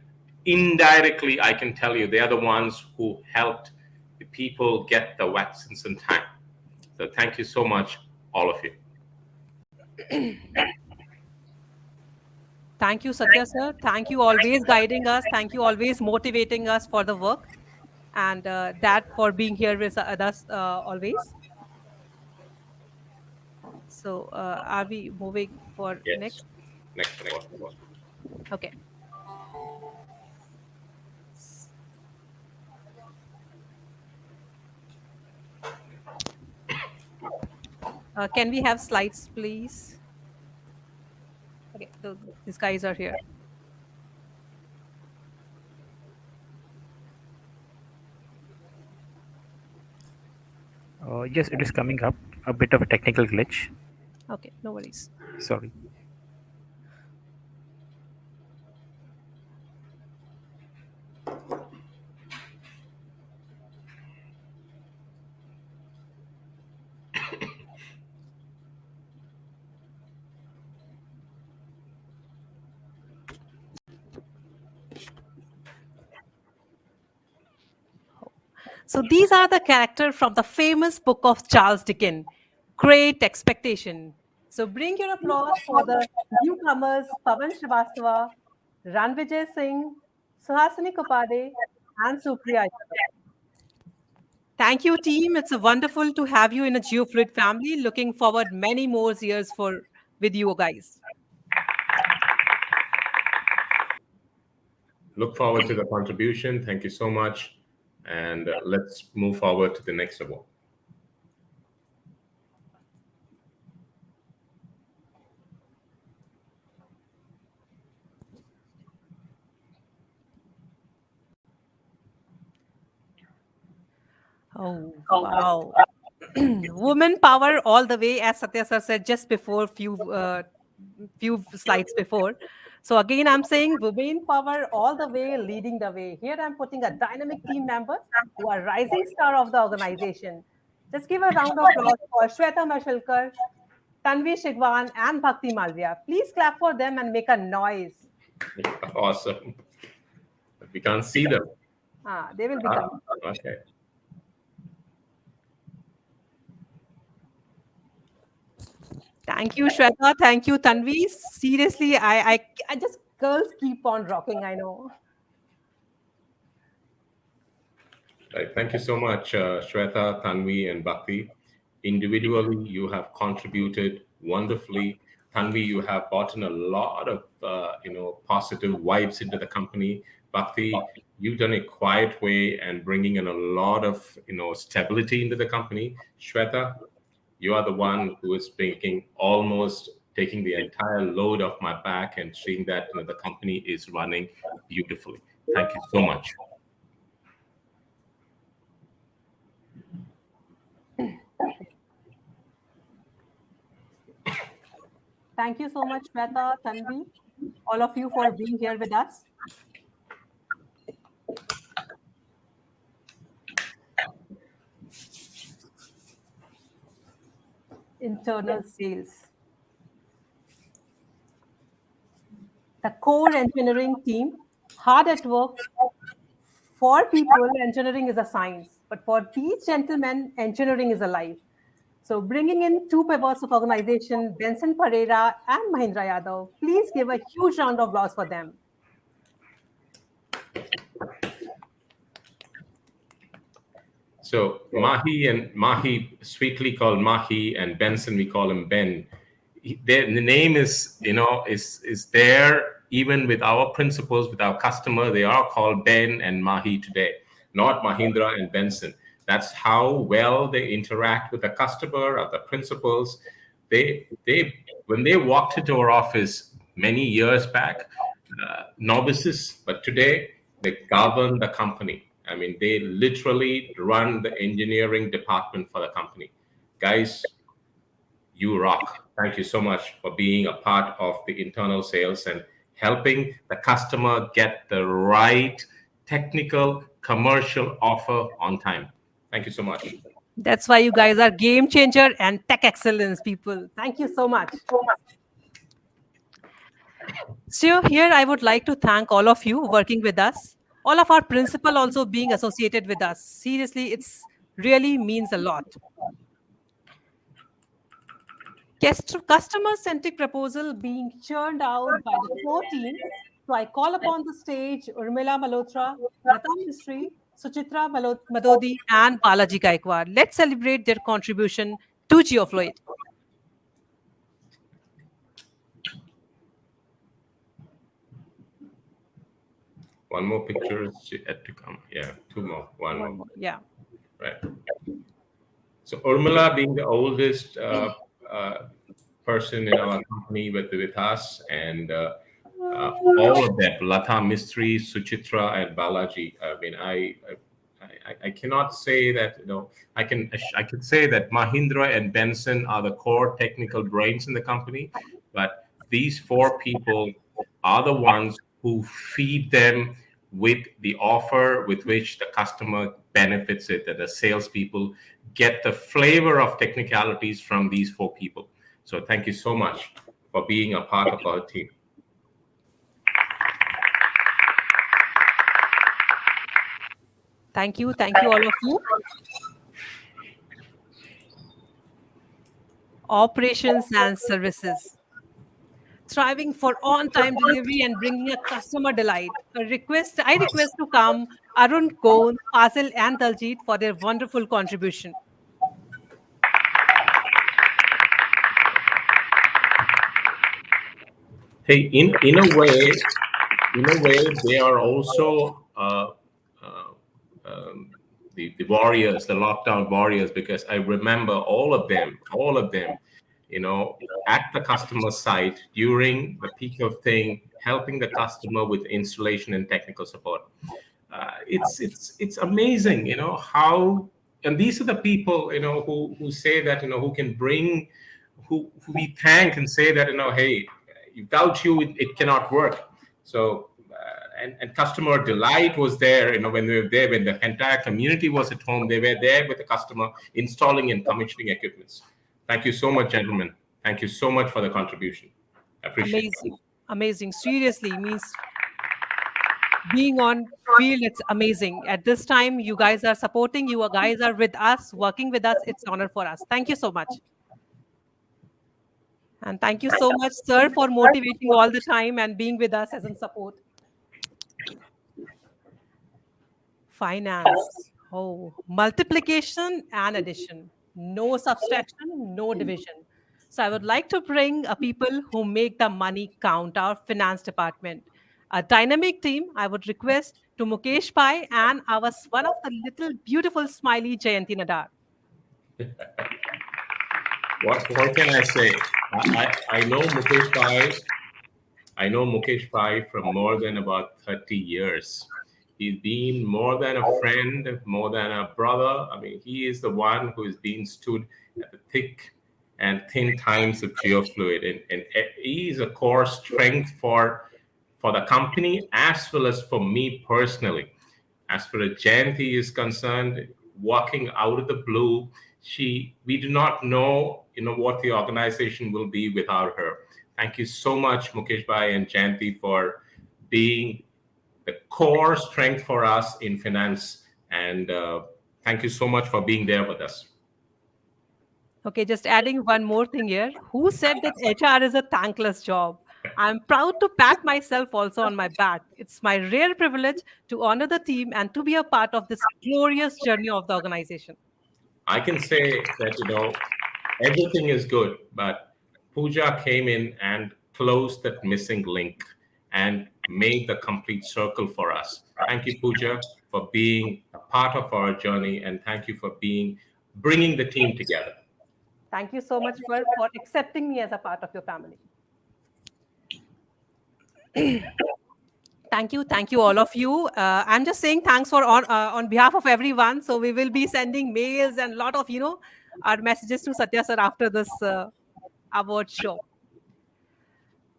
indirectly, I can tell you, they are the ones who helped the people get the vaccines in time. So thank you so much, all of you. Thank you, Satya sir. Thank you always guiding us. Thank you always motivating us for the work, and that for being here with us always. So, are we moving for Yes. next? Next award. Okay. Can we have slides, please? Okay, these guys are here. Yes, it is coming up. A bit of a technical glitch. Okay, no worries. Sorry. So these are the characters from the famous book of Charles Dickens, Great Expectation. So bring your applause for the newcomers Pavan Srivastava, Ranvijay Singh, Suhasini Kopade, and Supriya Yadav. Thank you, team. It's a wonderful to have you in a Geofluid family. Looking forward many more years for with you guys. Look forward to the contribution. Thank you so much. And let's move forward to the next award. Oh, wow. Women power all the way, as Satya sir said just before, few slides before. So again, I'm saying women power all the way, leading the way. Here I'm putting a dynamic team members who are rising star of the organization. Just give a round of applause for Shweta Mashilkar, Tanvi Shigwan, and Bhakti Malviya. Please clap for them and make a noise. Awesome. We can't see them. They will be coming. Okay. Thank you, Shweta. Thank you, Tanvi. Seriously, I just girls keep on rocking. I know. Right. Thank you so much, Shweta, Tanvi, and Bhakti. Individually, you have contributed wonderfully. Tanvi, you have brought in a lot of positive vibes into the company. Bhakti, you've done it quiet way and bringing in a lot of stability into the company. Shweta, you are the one who is making almost taking the entire load off my back and seeing that the company is running beautifully. Thank you so much. Thank you so much, Shweta, Tanvi, all of you for being here with us. Internal sales. The core engineering team, hard at work. For people, engineering is a science, but for these gentlemen, engineering is a life. So, bringing in two pivots of organization, Benson Pereira and Mahindra Yadav, please give a huge round of applause for them. So Mahi, sweetly called Mahi, and Benson, we call him Ben. The name is there even with our principals, with our customer. They are called Ben and Mahi today, not Mahindra and Benson. That's how well they interact with the customer or the principals. They when they walked into our office many years back, novices, but today they govern the company. I mean, they literally run the engineering department for the company. Guys, you rock. Thank you so much for being a part of the internal sales and helping the customer get the right technical commercial offer on time. Thank you so much. That's why you guys are game changer and tech excellence people. Thank you so much. So here I would like to thank all of you working with us, all of our principal also being associated with us. Seriously, it's really means a lot. Customer-centric proposal being churned out by the core team. So I call upon the stage Urmila Malhotra, Lata Mistry, Suchitra Madodi, and Balaji Gaikwad. Let's celebrate their contribution to Geofluid. One more picture is yet to come. Yeah, two more. One more. Yeah. Right. So Urmila being the oldest person in our company with us, and all of them, Lata Mistry, Suchitra, and Balaji. I mean, I cannot say that I could say that Mahindra and Benson are the core technical brains in the company, but these four people are the ones who feed them with the offer with which the customer benefits it, and the salespeople get the flavor of technicalities from these four people. So thank you so much for being a part of our team. Thank you all of you. Operations and services. Striving for on-time delivery and bringing a customer delight. I request to come Arun Kaul, Fazil, and Daljit for their wonderful contribution. Hey, in a way, they are also the warriors, the lockdown warriors, because I remember all of them, at the customer site during the peak of thing, helping the customer with installation and technical support. It's amazing, how, and these are the people, who say that, who can bring, who we thank and say that, hey, without you, it cannot work. So, and customer delight was there, when we were there, when the entire community was at home, they were there with the customer installing and commissioning equipments. Thank you so much, gentlemen. Thank you so much for the contribution. I appreciate it. Amazing. Seriously, means being on field. It's amazing. At this time, you guys are supporting, you guys are with us, working with us. It's honor for us. Thank you so much. And thank you so much, sir, for motivating all the time and being with us as in support. Finance. Oh, multiplication and addition. No subtraction, no division. So I would like to bring people who make the money count, our finance department. A dynamic team, I would request to Mukesh Pai and our one of the little beautiful smiley Jayanti Nadar. What can I say? I know Mukesh Pai. I know Mukesh Pai from more than about 30 years. He's been more than a friend, more than a brother. I mean, he is the one who has been stood at the thick and thin times of Geofluid, and he is a core strength for the company as well as for me personally. As far as Jayanti is concerned, walking out of the blue, we do not know, what the organization will be without her. Thank you so much, Mukesh Bhai and Jayanti, for being the core strength for us in finance. And thank you so much for being there with us. Okay, just adding one more thing here. Who said that HR is a thankless job? I'm proud to pat myself also on my back. It's my rare privilege to honor the team and to be a part of this glorious journey of the organization. I can say that, everything is good, but Pooja came in and closed that missing link and made the complete circle for us. Thank you, Pooja, for being a part of our journey, and thank you for bringing the team together. Thank you so much for accepting me as a part of your family. Thank you, all of you. I'm just saying thanks for on behalf of everyone. So we will be sending mails and a lot of our messages to Satya sir after this award show.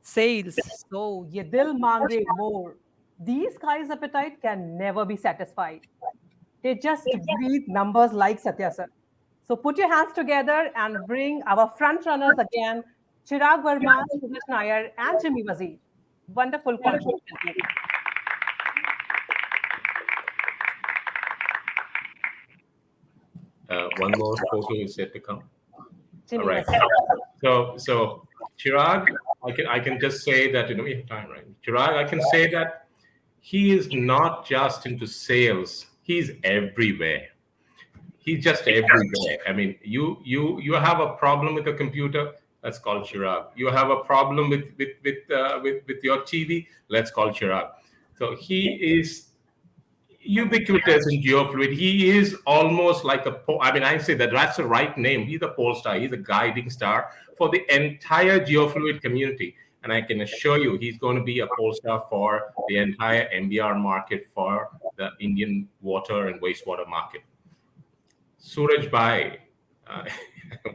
Sales. So ye dil mange more. These guys' appetite can never be satisfied. They just breathe numbers like Satya sir. So put your hands together and bring our front runners again, Chirag Verma, Suraj Nair, and Jimmy Wazir. Wonderful contribution, team. One more photo is yet to come. Jimmy All right. Wazir. So Chirag, I can just say that, we have time, right? Chirag, I can say that he is not just into sales. He's everywhere. He's just everywhere. I mean, you have a problem with a computer, let's call Chirag. You have a problem with your TV, let's call Chirag. So he is ubiquitous in Geofluid. He is almost like I say that's the right name. He's a pole star. He's a guiding star for the entire Geofluid community. And I can assure you, he's going to be a pole star for the entire MBR market, for the Indian water and wastewater market. Suraj Bhai,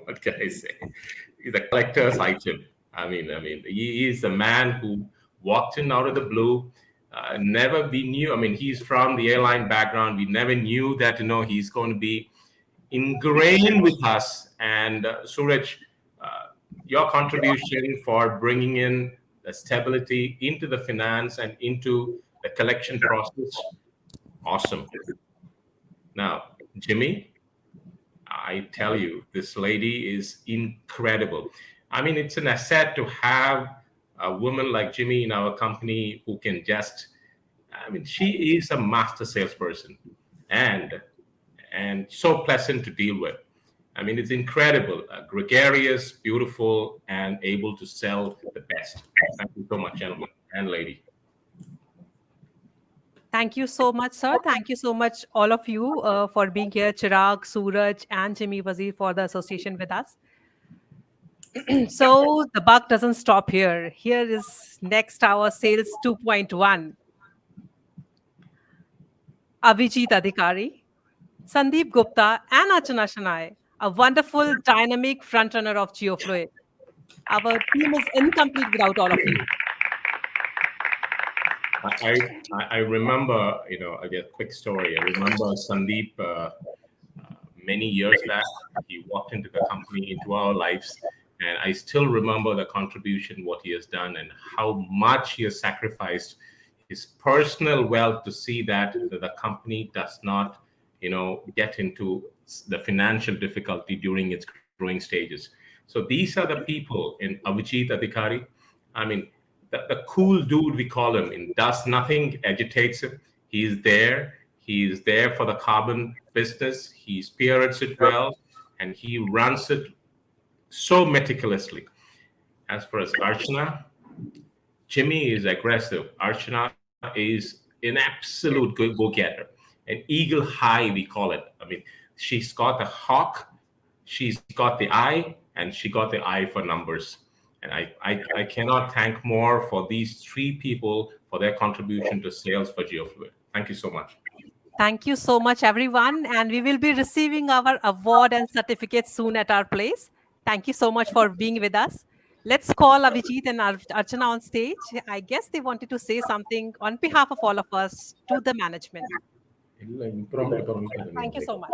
what can I say? He's a collector's item. I mean, he is a man who walked in out of the blue. Never we knew. I mean, he's from the airline background. We never knew that he's going to be ingrained with us. And Suraj, your contribution for bringing in the stability into the finance and into the collection process, awesome. Now, Jimmy, I tell you, this lady is incredible. I mean, it's an asset to have a woman like Jimmy in our company who can she is a master salesperson and so pleasant to deal with. I mean, it's incredible, gregarious, beautiful, and able to sell the best. Thank you so much, gentlemen and lady. Thank you so much, sir. Thank you so much, all of you, for being here. Chirag, Suraj, and Jimmy Wazir for the association with us. So the buck doesn't stop here. Here is next our sales 2.1. Abhijit Adhikari, Sandeep Gupta, and Archana Shanai, a wonderful, dynamic frontrunner of Geofluid. Our team is incomplete without all of you. I remember, I get a quick story. I remember Sandeep many years back. He walked into the company, into our lives, and I still remember the contribution, what he has done, and how much he has sacrificed his personal wealth to see that the company does not, get into the financial difficulty during its growing stages. So these are the people in Avijit Adhikari. I mean, the cool dude we call him, and does nothing agitates him. He's there. He's there for the carbon business. He spirits it well, and he runs it so meticulously. As far as Archana, Jimmy is aggressive. Archana is an absolute good go-getter, an eagle high, we call it. I mean, she's got the hawk, she's got the eye, and she got the eye for numbers. And I cannot thank more for these three people for their contribution to sales for Geofluid. Thank you so much. Thank you so much, everyone. And we will be receiving our award and certificate soon at our place. Thank you so much for being with us. Let's call Abhijit and Archana on stage. I guess they wanted to say something on behalf of all of us to the management. Thank you so much.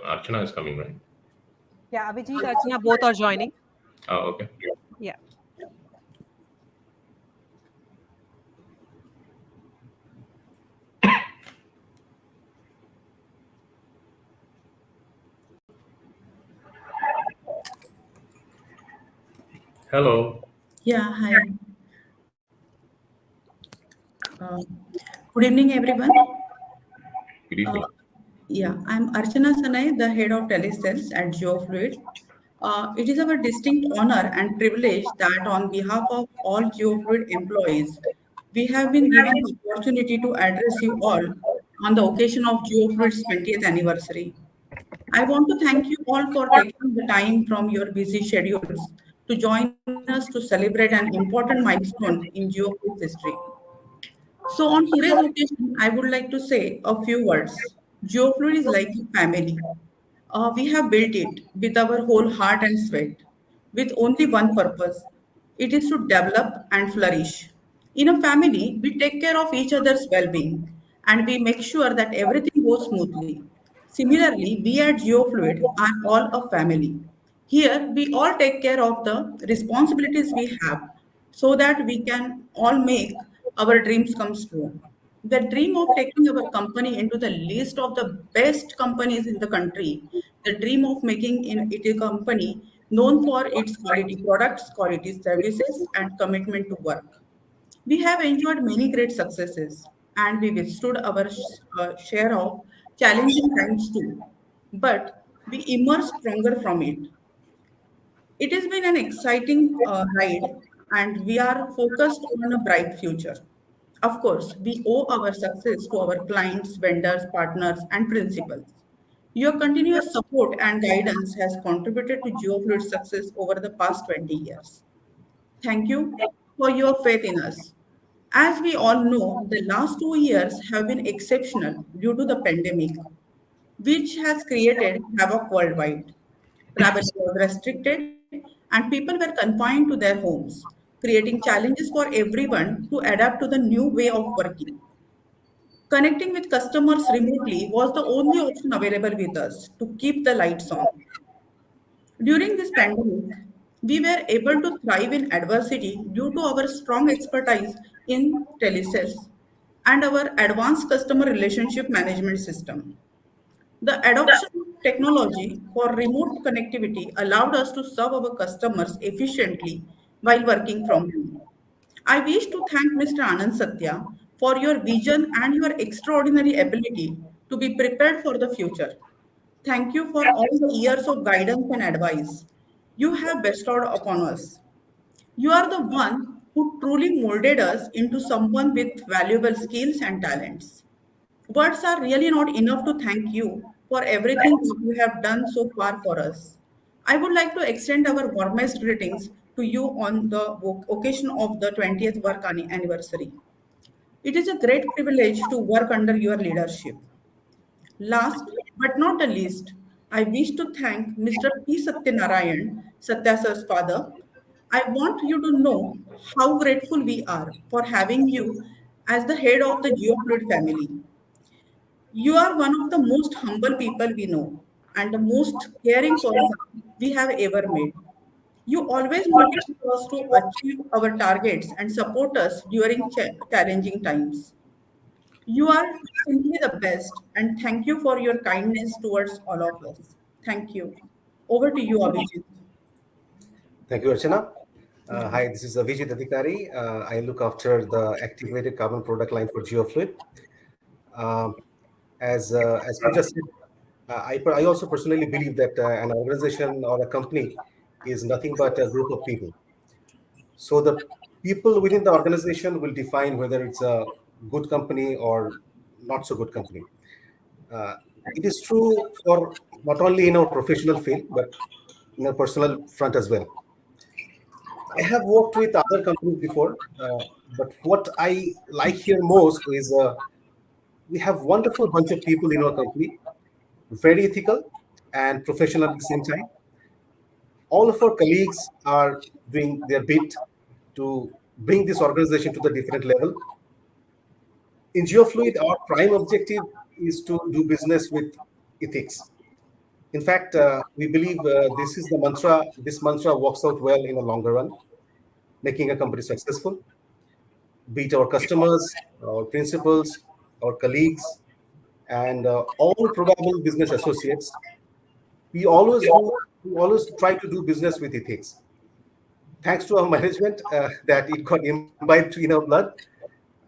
Archana is coming, right? Yeah, Abhijit, Archana, both are joining. Oh, okay. Yeah. Hello. Yeah, hi. Uh, Good evening, everyone. Good evening. Yeah, I'm Archana Sanai, the head of telesales at Geofluid. It is our distinct honor and privilege that on behalf of all Geofluid employees, we have been given the opportunity to address you all on the occasion of Geofluid's 20th anniversary. I want to thank you all for taking the time from your busy schedules to join us to celebrate an important milestone in Geofluid's history. So, on today's occasion, I would like to say a few words. GeoFluid is like a family. We have built it with our whole heart and sweat, with only one purpose, it is to develop and flourish. In a family, we take care of each other's well being and we make sure that everything goes smoothly. Similarly, we at GeoFluid are all a family. Here, we all take care of the responsibilities we have so that we can all make our dreams come true. The dream of taking our company into the list of the best companies in the country, the dream of making it a company known for its quality products, quality services, and commitment to work. We have enjoyed many great successes and we withstood our share of challenging times too. But we emerged stronger from it. It has been an exciting ride, and we are focused on a bright future. Of course, we owe our success to our clients, vendors, partners, and principals. Your continuous support and guidance has contributed to GeoFluid's success over the past 20 years. Thank you for your faith in us. As we all know, the last 2 years have been exceptional due to the pandemic, which has created havoc worldwide. Travel was restricted, and people were confined to their homes, creating challenges for everyone to adapt to the new way of working. Connecting with customers remotely was the only option available with us to keep the lights on. During this pandemic, we were able to thrive in adversity due to our strong expertise in telesales and our advanced customer relationship management system. The adoption of technology for remote connectivity allowed us to serve our customers efficiently while working from home. I wish to thank Mr. Anand Satya for your vision and your extraordinary ability to be prepared for the future. Thank you for all the years of guidance and advice you have bestowed upon us. You are the one who truly molded us into someone with valuable skills and talents. Words are really not enough to thank you for everything that you have done so far for us. I would like to extend our warmest greetings to you on the occasion of the 20th work anniversary. It is a great privilege to work under your leadership. Last but not the least, I wish to thank Mr. P. Satyanarayan, Satya sir's father. I want you to know how grateful we are for having you as the head of the GeoFluid family. You are one of the most humble people we know and the most caring person we have ever met. You always motivate us to achieve our targets and support us during challenging times. You are simply the best, and thank you for your kindness towards all of us. Thank you. Over to you, Abhijit. Thank you, Archana. Hi, this is Vijay Adhikari. I look after the activated carbon product line for Geofluid. Um, as Pooja said, I also personally believe that an organization or a company is nothing but a group of people. So the people within the organization will define whether it's a good company or not so good company. Uh, it is true for not only in our professional field, but in our personal front as well. I have worked with other companies before, but what I like here most is we have wonderful bunch of people in our company, very ethical and professional at the same time. All of our colleagues are doing their bit to bring this organization to the different level. In Geofluid, our prime objective is to do business with ethics. In fact, we believe this is the mantra. This mantra works out well in the longer run, making a company successful. Be it our customers, our principals, our colleagues, and all probable business associates, we always do. We always try to do business with ethics. Thanks to our management, that it got imbibed in our blood.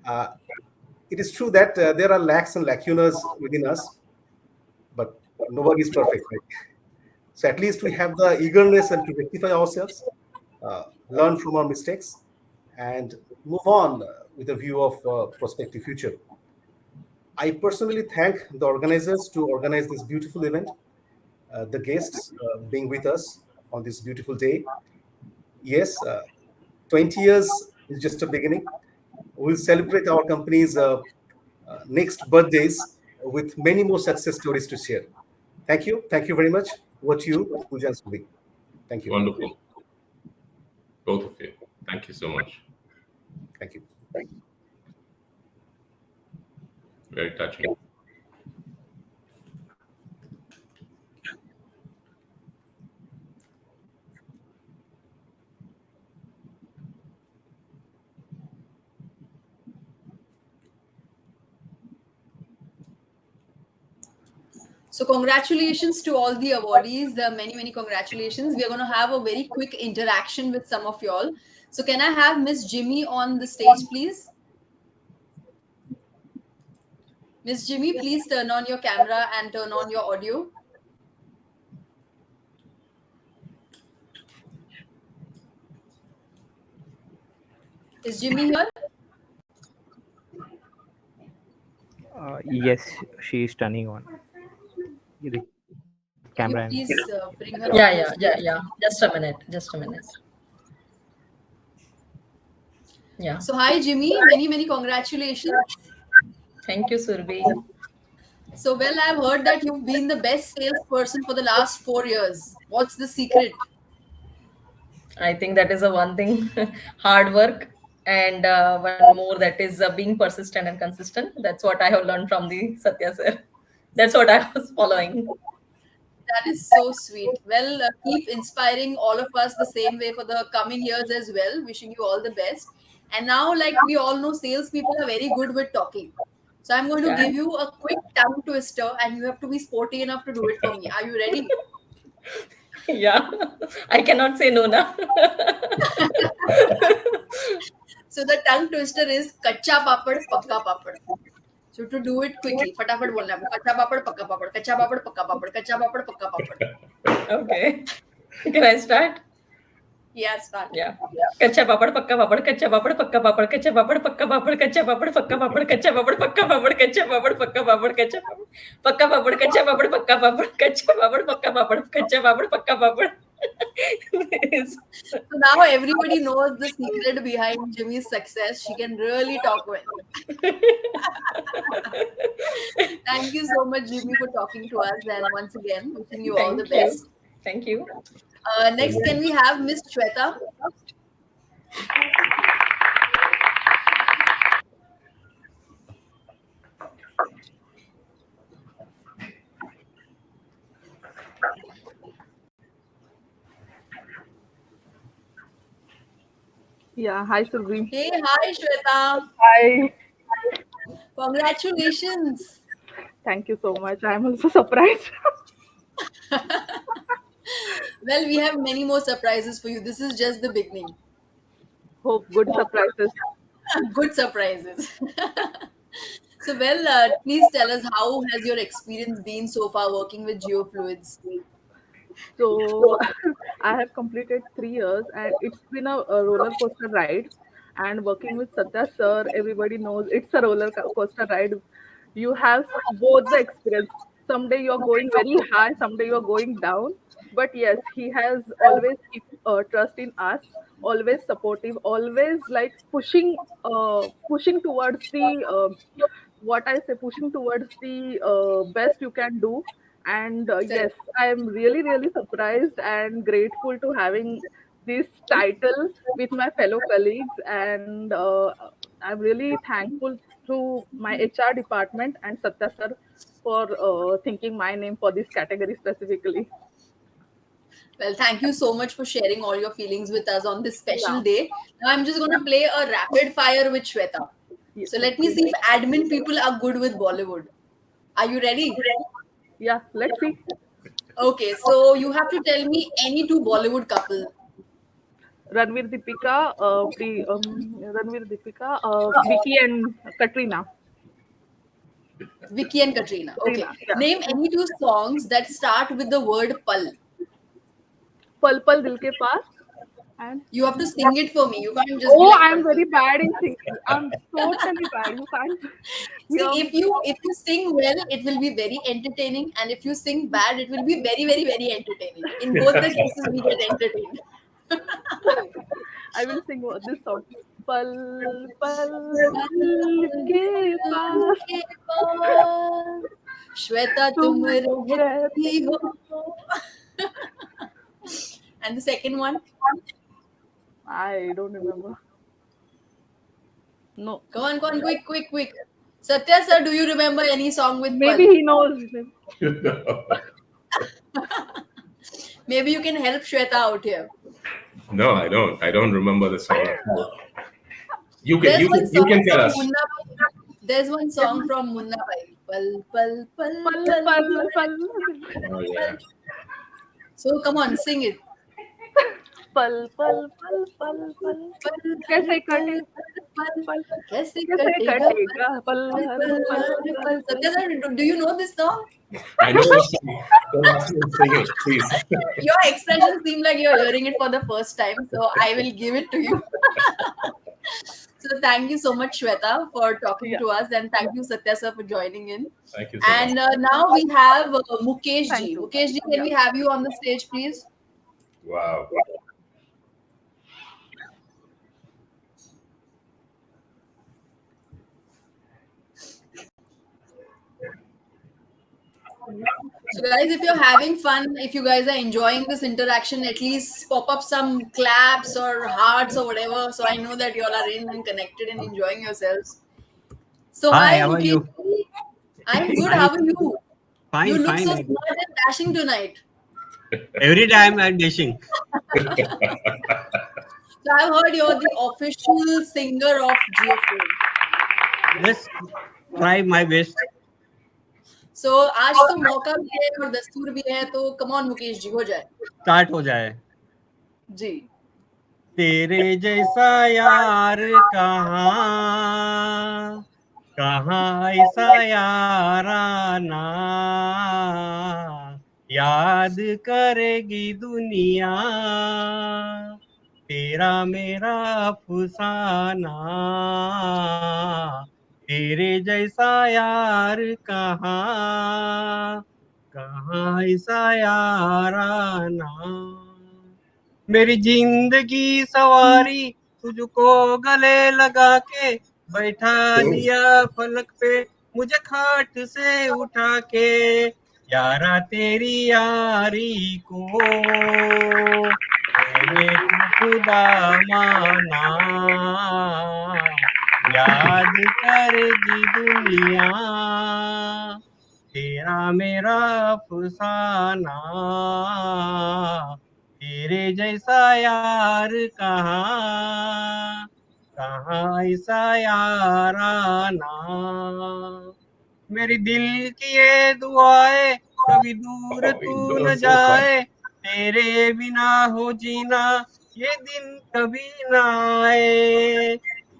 Uh, it is true that there are lacks and lacunas within us, but nobody is perfect, right? So at least we have the eagerness and to rectify ourselves, learn from our mistakes, and move on with a view of prospective future. I personally thank the organizers to organize this beautiful event, the guests being with us on this beautiful day. Yes, 20 years is just a beginning. We'll celebrate our company's next birthdays with many more success stories to share. Thank you. Thank you very much. Over to you, Pooja and Subi. Thank you. Wonderful. Both of you. Thank you so much. Thank you. Very touching. So congratulations to all the awardees. Many, many congratulations. We are going to have a very quick interaction with some of y'all. So can I have Miss Jimmy on the stage, please? Miss Jimmy, please turn on your camera and turn on your audio. Is Jimmy here? Yes, she is turning on the camera Can and you please bring her Yeah, on the yeah, yeah, stage? yeah. Just a minute. Just a minute. Yeah. So hi Jimmy, many, many congratulations. Thank you, Surbi. So well, I've heard that you've been the best salesperson for the last 4 years. What's the secret? I think that is a one thing, hard work, and one more that is being persistent and consistent. That's what I have learned from the Satya sir. That's what I was following. That is so sweet. Well, keep inspiring all of us the same way for the coming years as well. Wishing you all the best. And now, like we all know, salespeople are very good with talking. So I'm going to Yeah. give you a quick tongue twister, and you have to be sporty enough to do it for me. Are you ready? Yeah. I cannot say no now. So the tongue twister is kacha papad, pakka papad. So to do it quickly, फटाफट बोलना है कच्चा पापड़ पक्का पापड़ कच्चा पापड़ पक्का पापड़ कच्चा पापड़ पक्का पापड़. Okay. Can I start? Yeah, start. Yeah. कच्चा पापड़ पक्का पापड़ कच्चा पापड़ पक्का पापड़ कच्चा पापड़ पक्का पापड़ कच्चा पापड़ पक्का पापड़ कच्चा पापड़ पक्का पापड़ कच्चा पापड़ पक्का पापड़ कच्चा पापड़ पक्का पापड़ कच्चा पापड़ पक्का पापड़ कच्चा पापड़ पक्का पापड़ कच्चा पापड़ पक्का पापड़. So now everybody knows the secret behind Jimmy's success. She can really talk well. Thank you so much, Jimmy, for talking to us. And once again, wishing you all the Thank you. best. Thank you. Next, can we have Miss Shweta? Yeah, hi Surbhi. Hey, hi Shweta. Hi. Congratulations. Thank you so much. I'm also surprised. Well, we have many more surprises for you. This is just the beginning. Hope good surprises. Good surprises. So, well, please tell us, how has your experience been so far working with Geofluids? So I have completed 3 years and it's been a roller coaster ride. And working with Satya sir, everybody knows it's a coaster ride. You have both the experience. Someday you're going very high, someday you're going down. But yes, he has always keep trust in us, always supportive, always like pushing towards the what I say, pushing towards the best you can do. And yes, Correct. I am really, really surprised and grateful to having this title with my fellow colleagues. And I'm really thankful to my HR department and Satya sir for thinking my name for this category specifically. Well, thank you so much for sharing all your feelings with us on this Yeah. special day. Now, I'm just going to play a rapid fire with Shweta. Yeah. So, let me Okay. see if admin people are good with Bollywood. Are you ready? Yeah. Let's see. Okay, so you have to tell me any two Bollywood couple. Ranveer Deepika, Vicky and Katrina. Vicky and Katrina. Okay. Katrina. Yeah. Name any two songs that start with the word pal. Pal Pal Dil Ke Paas. And You have to sing it for me. You can't just be oh, like I'm pal pal. very bad in singing. I'm totally bad. You can't See, hear me. if you sing well, it will be very entertaining, and if you sing bad, it will be very very very entertaining. In both the cases, we get entertained. I will sing this song. Pal Pal Dil Ke Paas. के पास श्वेता तुम तुम रहती रहती हो. हो. And the second one, I don't remember. No. come on, quick, quick, quick. Satya sir, do you remember any song with Maybe Pal? he knows. Maybe you can help Shweta out here. No, I don't. I don't remember the song at all. You can There's you one can you song can tell from us. Munna Bhai. There's one song from Munna Bhai. Pal, pal, pal, Pal pal, Pal Pal. Oh pal. yeah. So come on, sing it. पल पल पल पल पल पल हर कैसे पल कटे हर पल पल कैसे कैसे कटेगा पल कटेगा पल हर हर पल पल हर हर पल. पल. Satya sir, do you know this song? I know the song. Don't ask me to sing it, please. Your expressions seem like you're hearing it for the first time, so I will give it to you. So thank you so much, Shweta, for talking Yeah, to us, and thank you, Satya sir, for joining in. Thank you so much. And now we have Mukesh thank ji. you. Mukesh ji, can Yeah. we have you on the stage, please? Wow. So, guys, if you're having fun, if you guys are enjoying this interaction, at least pop up some claps or hearts or whatever. So I know that you all are in and connected and enjoying yourselves. So, Hi, hi, how are Mukesh you? ji. I'm good. How Fine, are you? You fine, look fine. so smart and dashing tonight. Every time I'm dashing. So I've heard you're the official singer of Geofluid. Just try my best. So आज तो मौका भी है और दस्तूर भी है तो कम ऑन मुकेश जी हो जाए. स्टार्ट हो जाए. जी. तेरे जैसा यार कहाँ कहाँ ऐसा याराना याद करेगी दुनिया तेरा मेरा अफसाना तेरे जैसा यार कहाँ कहाँ ऐसा याराना मेरी जिंदगी सवारी तुझको गले लगा के बैठा दिया फलक पे मुझे खाट से उठा के यारा तेरी यारी को मैंने तो खुदा माना, याद करेगी दुनिया तेरा मेरा अफसाना, तेरे जैसा यार कहाँ, कहाँ ऐसा याराना। मेरी दिल की ये दुआएं, कभी दूर Oh, तू it न goes so far. जाए, तेरे बिना हो जीना ये दिन कभी ना आए।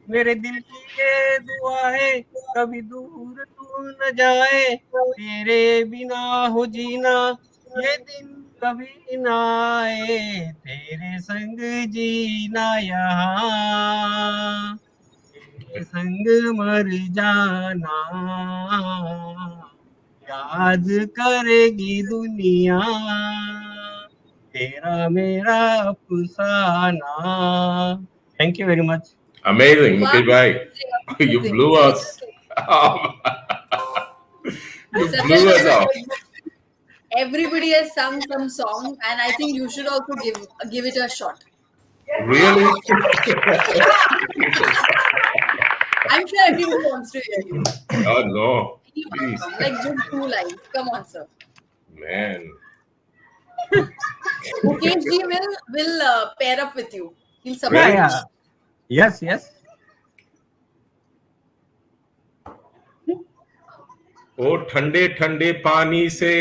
मेरे दिल की ये दुआ है, कभी दूर तू न जाए, तेरे बिना हो जीना ये दिन कभी ना आए, तेरे संग जीना यहाँ, तेरे संग मर जाना, याद करेगी दुनिया तेरा मेरा अफसाना। Thank you very much. Amazing, Wow, Mukesh bhai. You amazing. blew us. Seriously. You Satya blew sir, us off. everybody has sung some song, and I think you should also give it a shot. Really? I'm sure everybody wants to hear you. Oh no. Any one Please. song, like just two lines. Come on, sir. Man. Mukesh ji will pair up with you. He'll Yeah, support Really? you. yeah. Yes, yes. ओ ठंडे ठंडे पानी से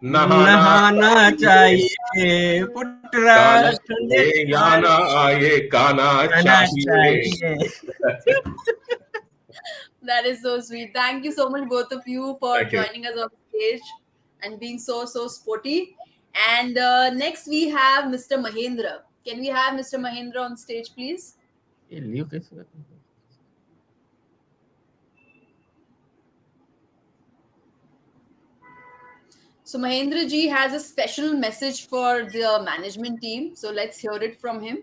नहाना नहाना चाहिए, चाहिए पुटरा, गाना ठंडे आए या ना आए, गाना गाना चाहिए. चाहिए। That is so sweet. Thank you so much, both of you, for Thank you. joining us on stage and being so sporty. And next we have Mr. Mahendra. Can we have Mr. Mahendra on stage, please? ये लियो कैसे? So Mahendra ji has a special message for the management team. So let's hear it from him.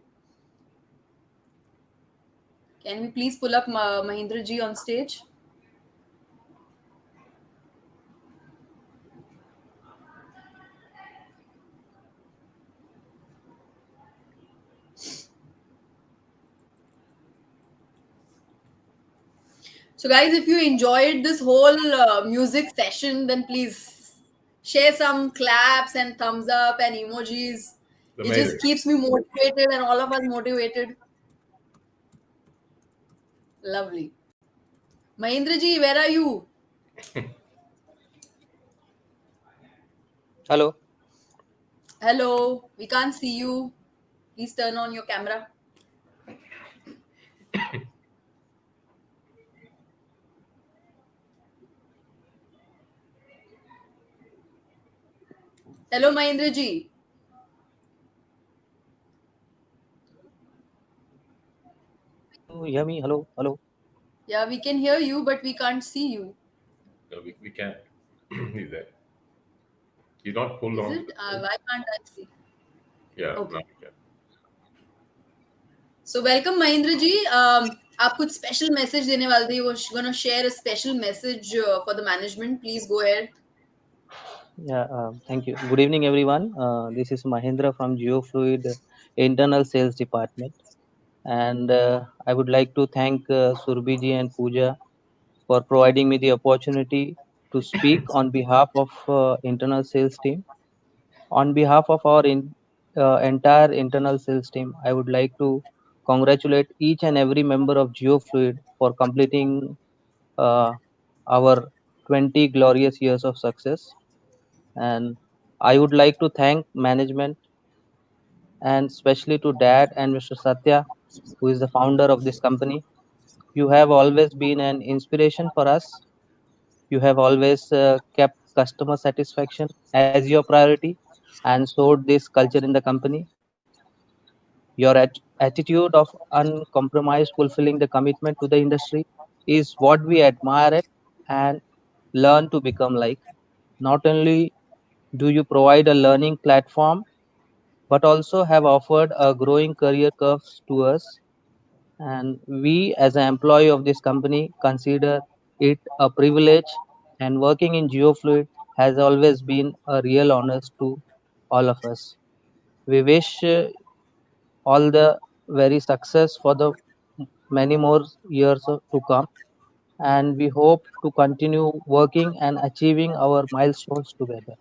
Can we please pull up Mahendra ji on stage? So, guys, if you enjoyed this whole music session, then please share some claps and thumbs up and emojis. It Amazing. just keeps me motivated and all of us motivated. Lovely. Mahendra ji, where are you? Hello. Hello, we can't see you. Please turn on your camera. Hello, Mahendra ji. You hear me? Hello. Hello. Yeah, we can hear you, but we can't see you. No, we can't. He's there. He's not pulled Is on to it? the stage. Why can't I see? Yeah, now Okay. we can. So welcome Mahendra ji. आप कुछ special message देने वाले थे. You were gonna share a special message for the management. Please go ahead. Yeah. Thank you. Good evening, everyone. This is Mahendra from Geofluid Internal Sales Department, and I would like to thank Surbhi and Pooja for providing me the opportunity to speak on behalf of internal sales team. On behalf of our entire internal sales team, I would like to congratulate each and every member of Geofluid for completing uh, our 20 glorious years of success. And I would like to thank management and especially to Dad and Mr. Satya, who is the founder of this company. You have always been an inspiration for us. You have always kept customer satisfaction as your priority and showed this culture in the company. Your attitude of uncompromised fulfilling the commitment to the industry is what we admire it and learn to become like. Not only do you provide a learning platform, but also have offered a growing career curves to us. And we, as an employee of this company, consider it a privilege. And working in Geofluid has always been a real honor to all of us. We wish all the very success for the many more years to come, and we hope to continue working and achieving our milestones together.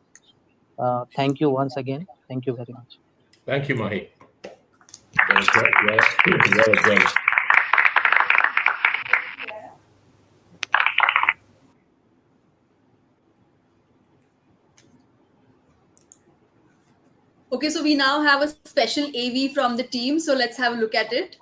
Thank you once again. Thank you very much. Thank you, Mahi. That was well done. Okay, so we now have a special AV from the team, so let's have a look at it.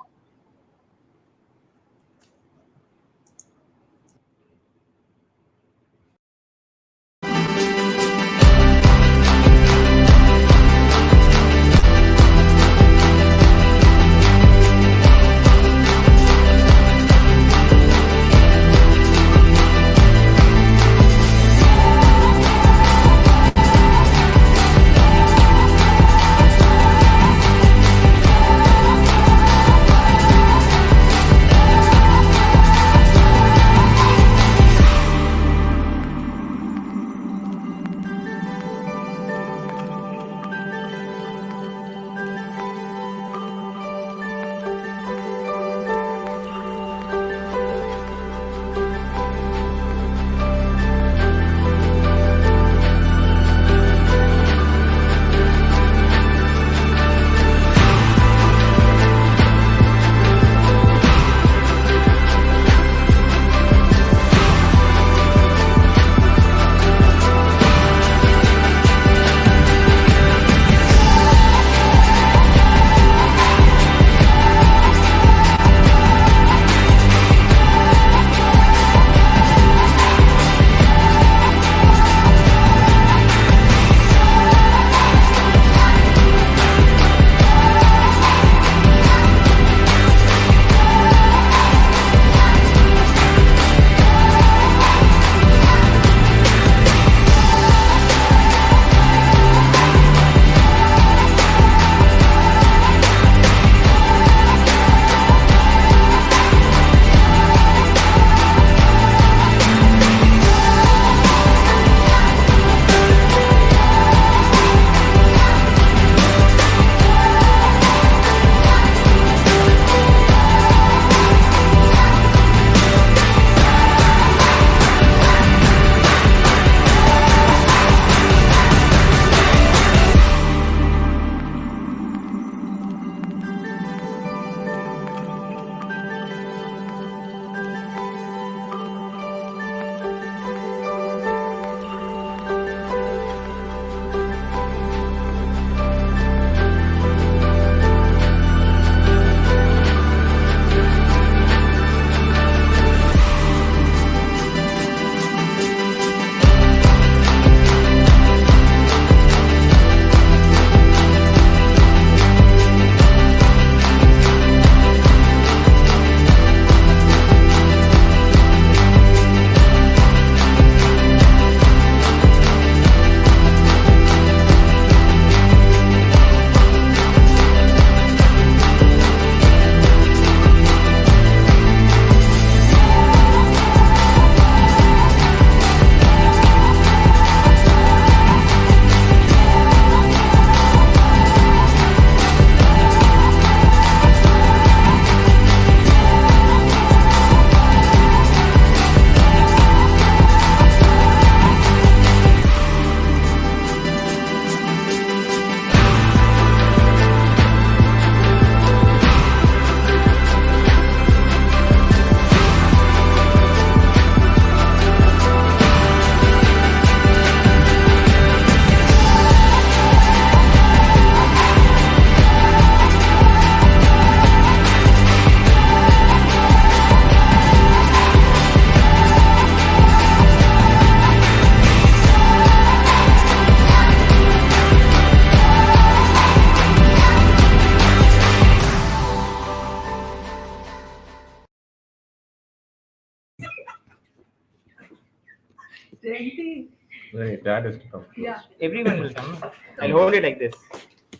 Jayanti. Hey, that is to come close. Yeah. Everyone will come. I'll hold it like this.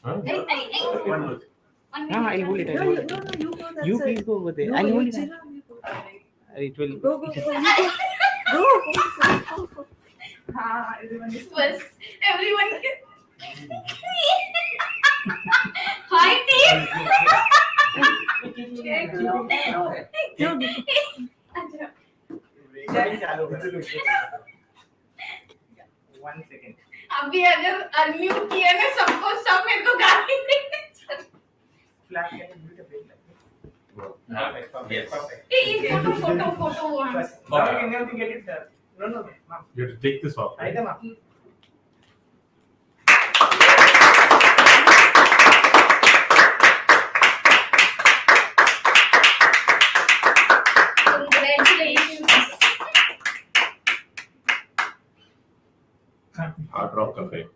Huh? One more. No, I'll hold it. I'll No, hold you, it. no, no, you go. That's You it. please go over there. No, I'll you hold it. chill out, you go. It will. Go, go, go. You go. Go. Ah, everyone is First, everyone. Hi, team. 1 second. अभी अगर unmute किया ना सबको सब मेरे को गाली देंगे फ्लैश करके म्यूट पे Yes. photo once. Now you can get it done. No, ma'am. You have to take this off. Right, ma'am. Congratulations. Hard Rock Cafe.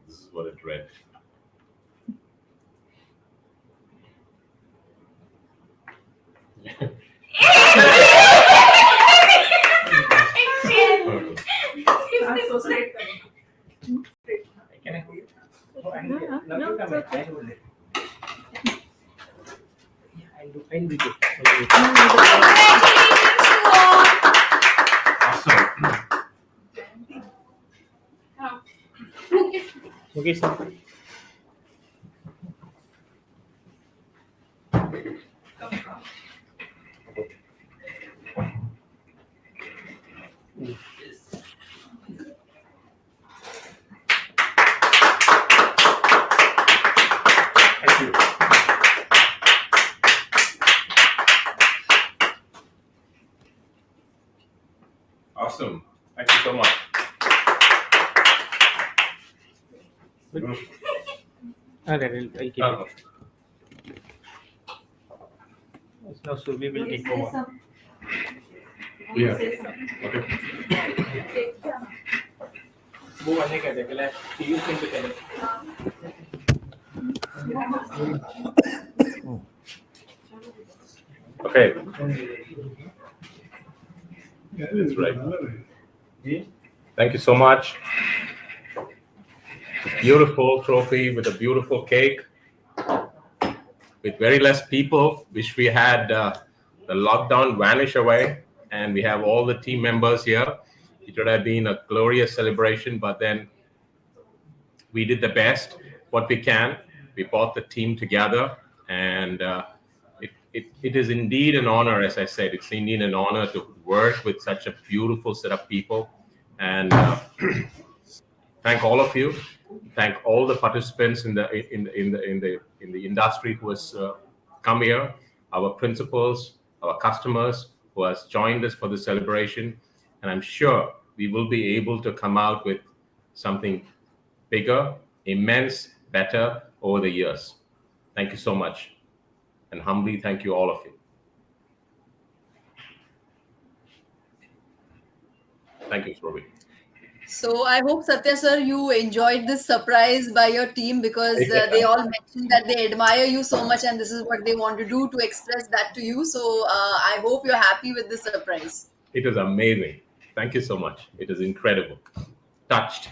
This is what it read. I'm so straight. Can I hold it? Oh, and no, come here. I hold it. Yeah, I'll do it. Awesome. Okay, sir. Thank you. Awesome. Thank you so much. Alright, I'll keep it. Now Surbi will take over. Yeah. Okay. वो करने का है पहले TV screen पे चले Okay. That's right. Thank you so much. Beautiful trophy with a beautiful cake. With very less people. Wish we had the lockdown vanish away and we have all the team members here. It would have been a glorious celebration, but then we did the best what we can. We brought the team together, and it is indeed an honor, as I said, it's indeed an honor to work with such a beautiful set of people. And thank all of you. Thank all the participants in the industry who has come here, our principals, our customers who has joined us for the celebration, and I'm sure we will be able to come out with something bigger, immense, better over the years. Thank you so much, and humbly thank you all of you. Thank you, Robbie. So I hope Satya sir, you enjoyed this surprise by your team because they all mentioned that they admire you so much and this is what they want to do to express that to you. So I hope you're happy with this surprise. It is amazing. Thank you so much. It is incredible. Touched.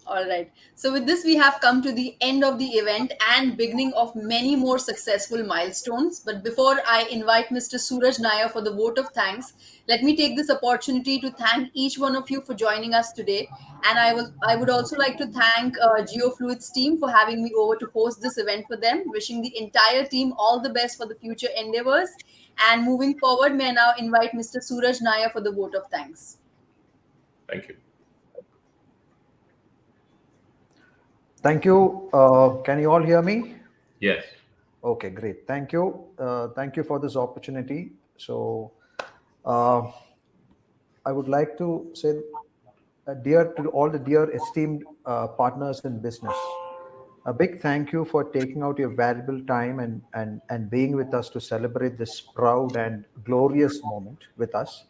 All right. So with this, we have come to the end of the event and beginning of many more successful milestones. But before I invite Mr. Suraj Nair for the vote of thanks, let me take this opportunity to thank each one of you for joining us today. And I would also like to thank Geofluid's team for having me over to host this event for them. Wishing the entire team all the best for the future endeavors. And moving forward, may I now invite Mr. Suraj Nair for the vote of thanks. Thank you. Thank you. Can you all hear me? Yes. Okay, great. Thank you. Thank you for this opportunity. So, I would like to say, dear to all the dear esteemed partners in business, a big thank you for taking out your valuable time and being with us to celebrate this proud and glorious moment with us.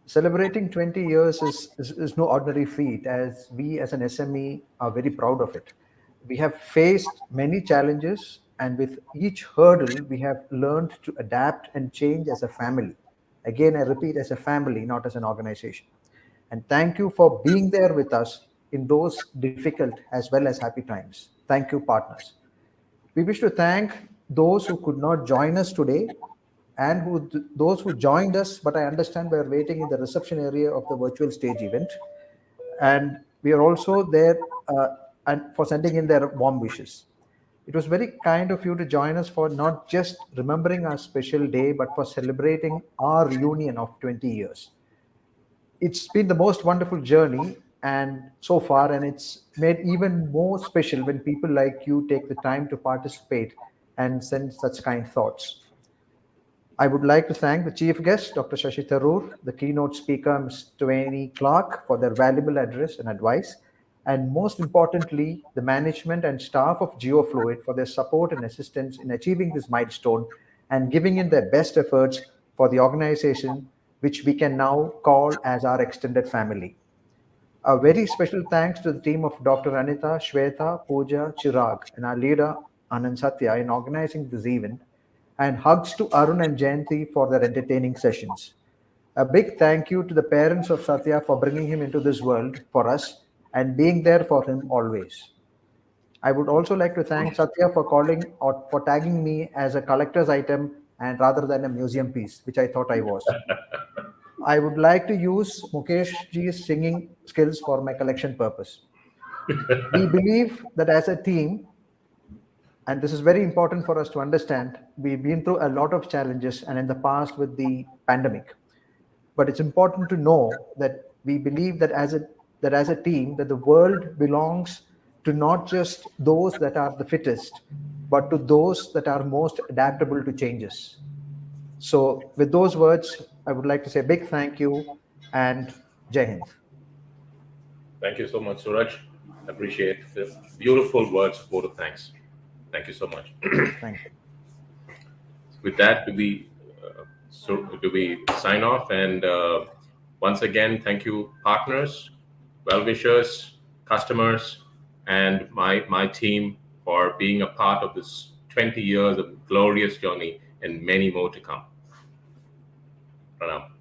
Celebrating 20 years is no ordinary feat, as we as an SME are very proud of it. We have faced many challenges, and with each hurdle, we have learned to adapt and change as a family. Again, I repeat, as a family, not as an organization. And thank you for being there with us in those difficult as well as happy times. Thank you, partners. We wish to thank those who could not join us today and those who joined us, but I understand we are waiting in the reception area of the virtual stage event. And we are also there and for sending in their warm wishes. It was very kind of you to join us for not just remembering our special day, but for celebrating our reunion of 20 years. It's been the most wonderful journey and so far, and it's made even more special when people like you take the time to participate and send such kind thoughts. I would like to thank the chief guest, Dr. Shashi Tharoor, the keynote speaker, Ms. Twaini Clark, for their valuable address and advice, and most importantly, the management and staff of Geofluid for their support and assistance in achieving this milestone and giving in their best efforts for the organization, which we can now call as our extended family. A very special thanks to the team of Dr. Anita, Shweta, Pooja, Chirag, and our leader Anand Satya in organizing this event, and hugs to Arun and Jayanti for their entertaining sessions. A big thank you to the parents of Satya for bringing him into this world for us and being there for him always. I would also like to thank Satya for calling or for tagging me as a collector's item and rather than a museum piece, which I thought I was. I would like to use Mukesh ji's singing skills for my collection purpose. We believe that as a team, and this is very important for us to understand, we've been through a lot of challenges and in the past with the pandemic. But it's important to know that we believe that as a team that the world belongs to not just those that are the fittest, but to those that are most adaptable to changes. So, with those words, I would like to say a big thank you and Jai Hind. Thank you so much, Suraj. Appreciate the beautiful words of vote of thanks. Thank you so much. Thank you. With that, do we sign off? And once again, thank you, partners, well wishers, customers, and my team for being a part of this 20 years of glorious journey and many more to come. Pranam.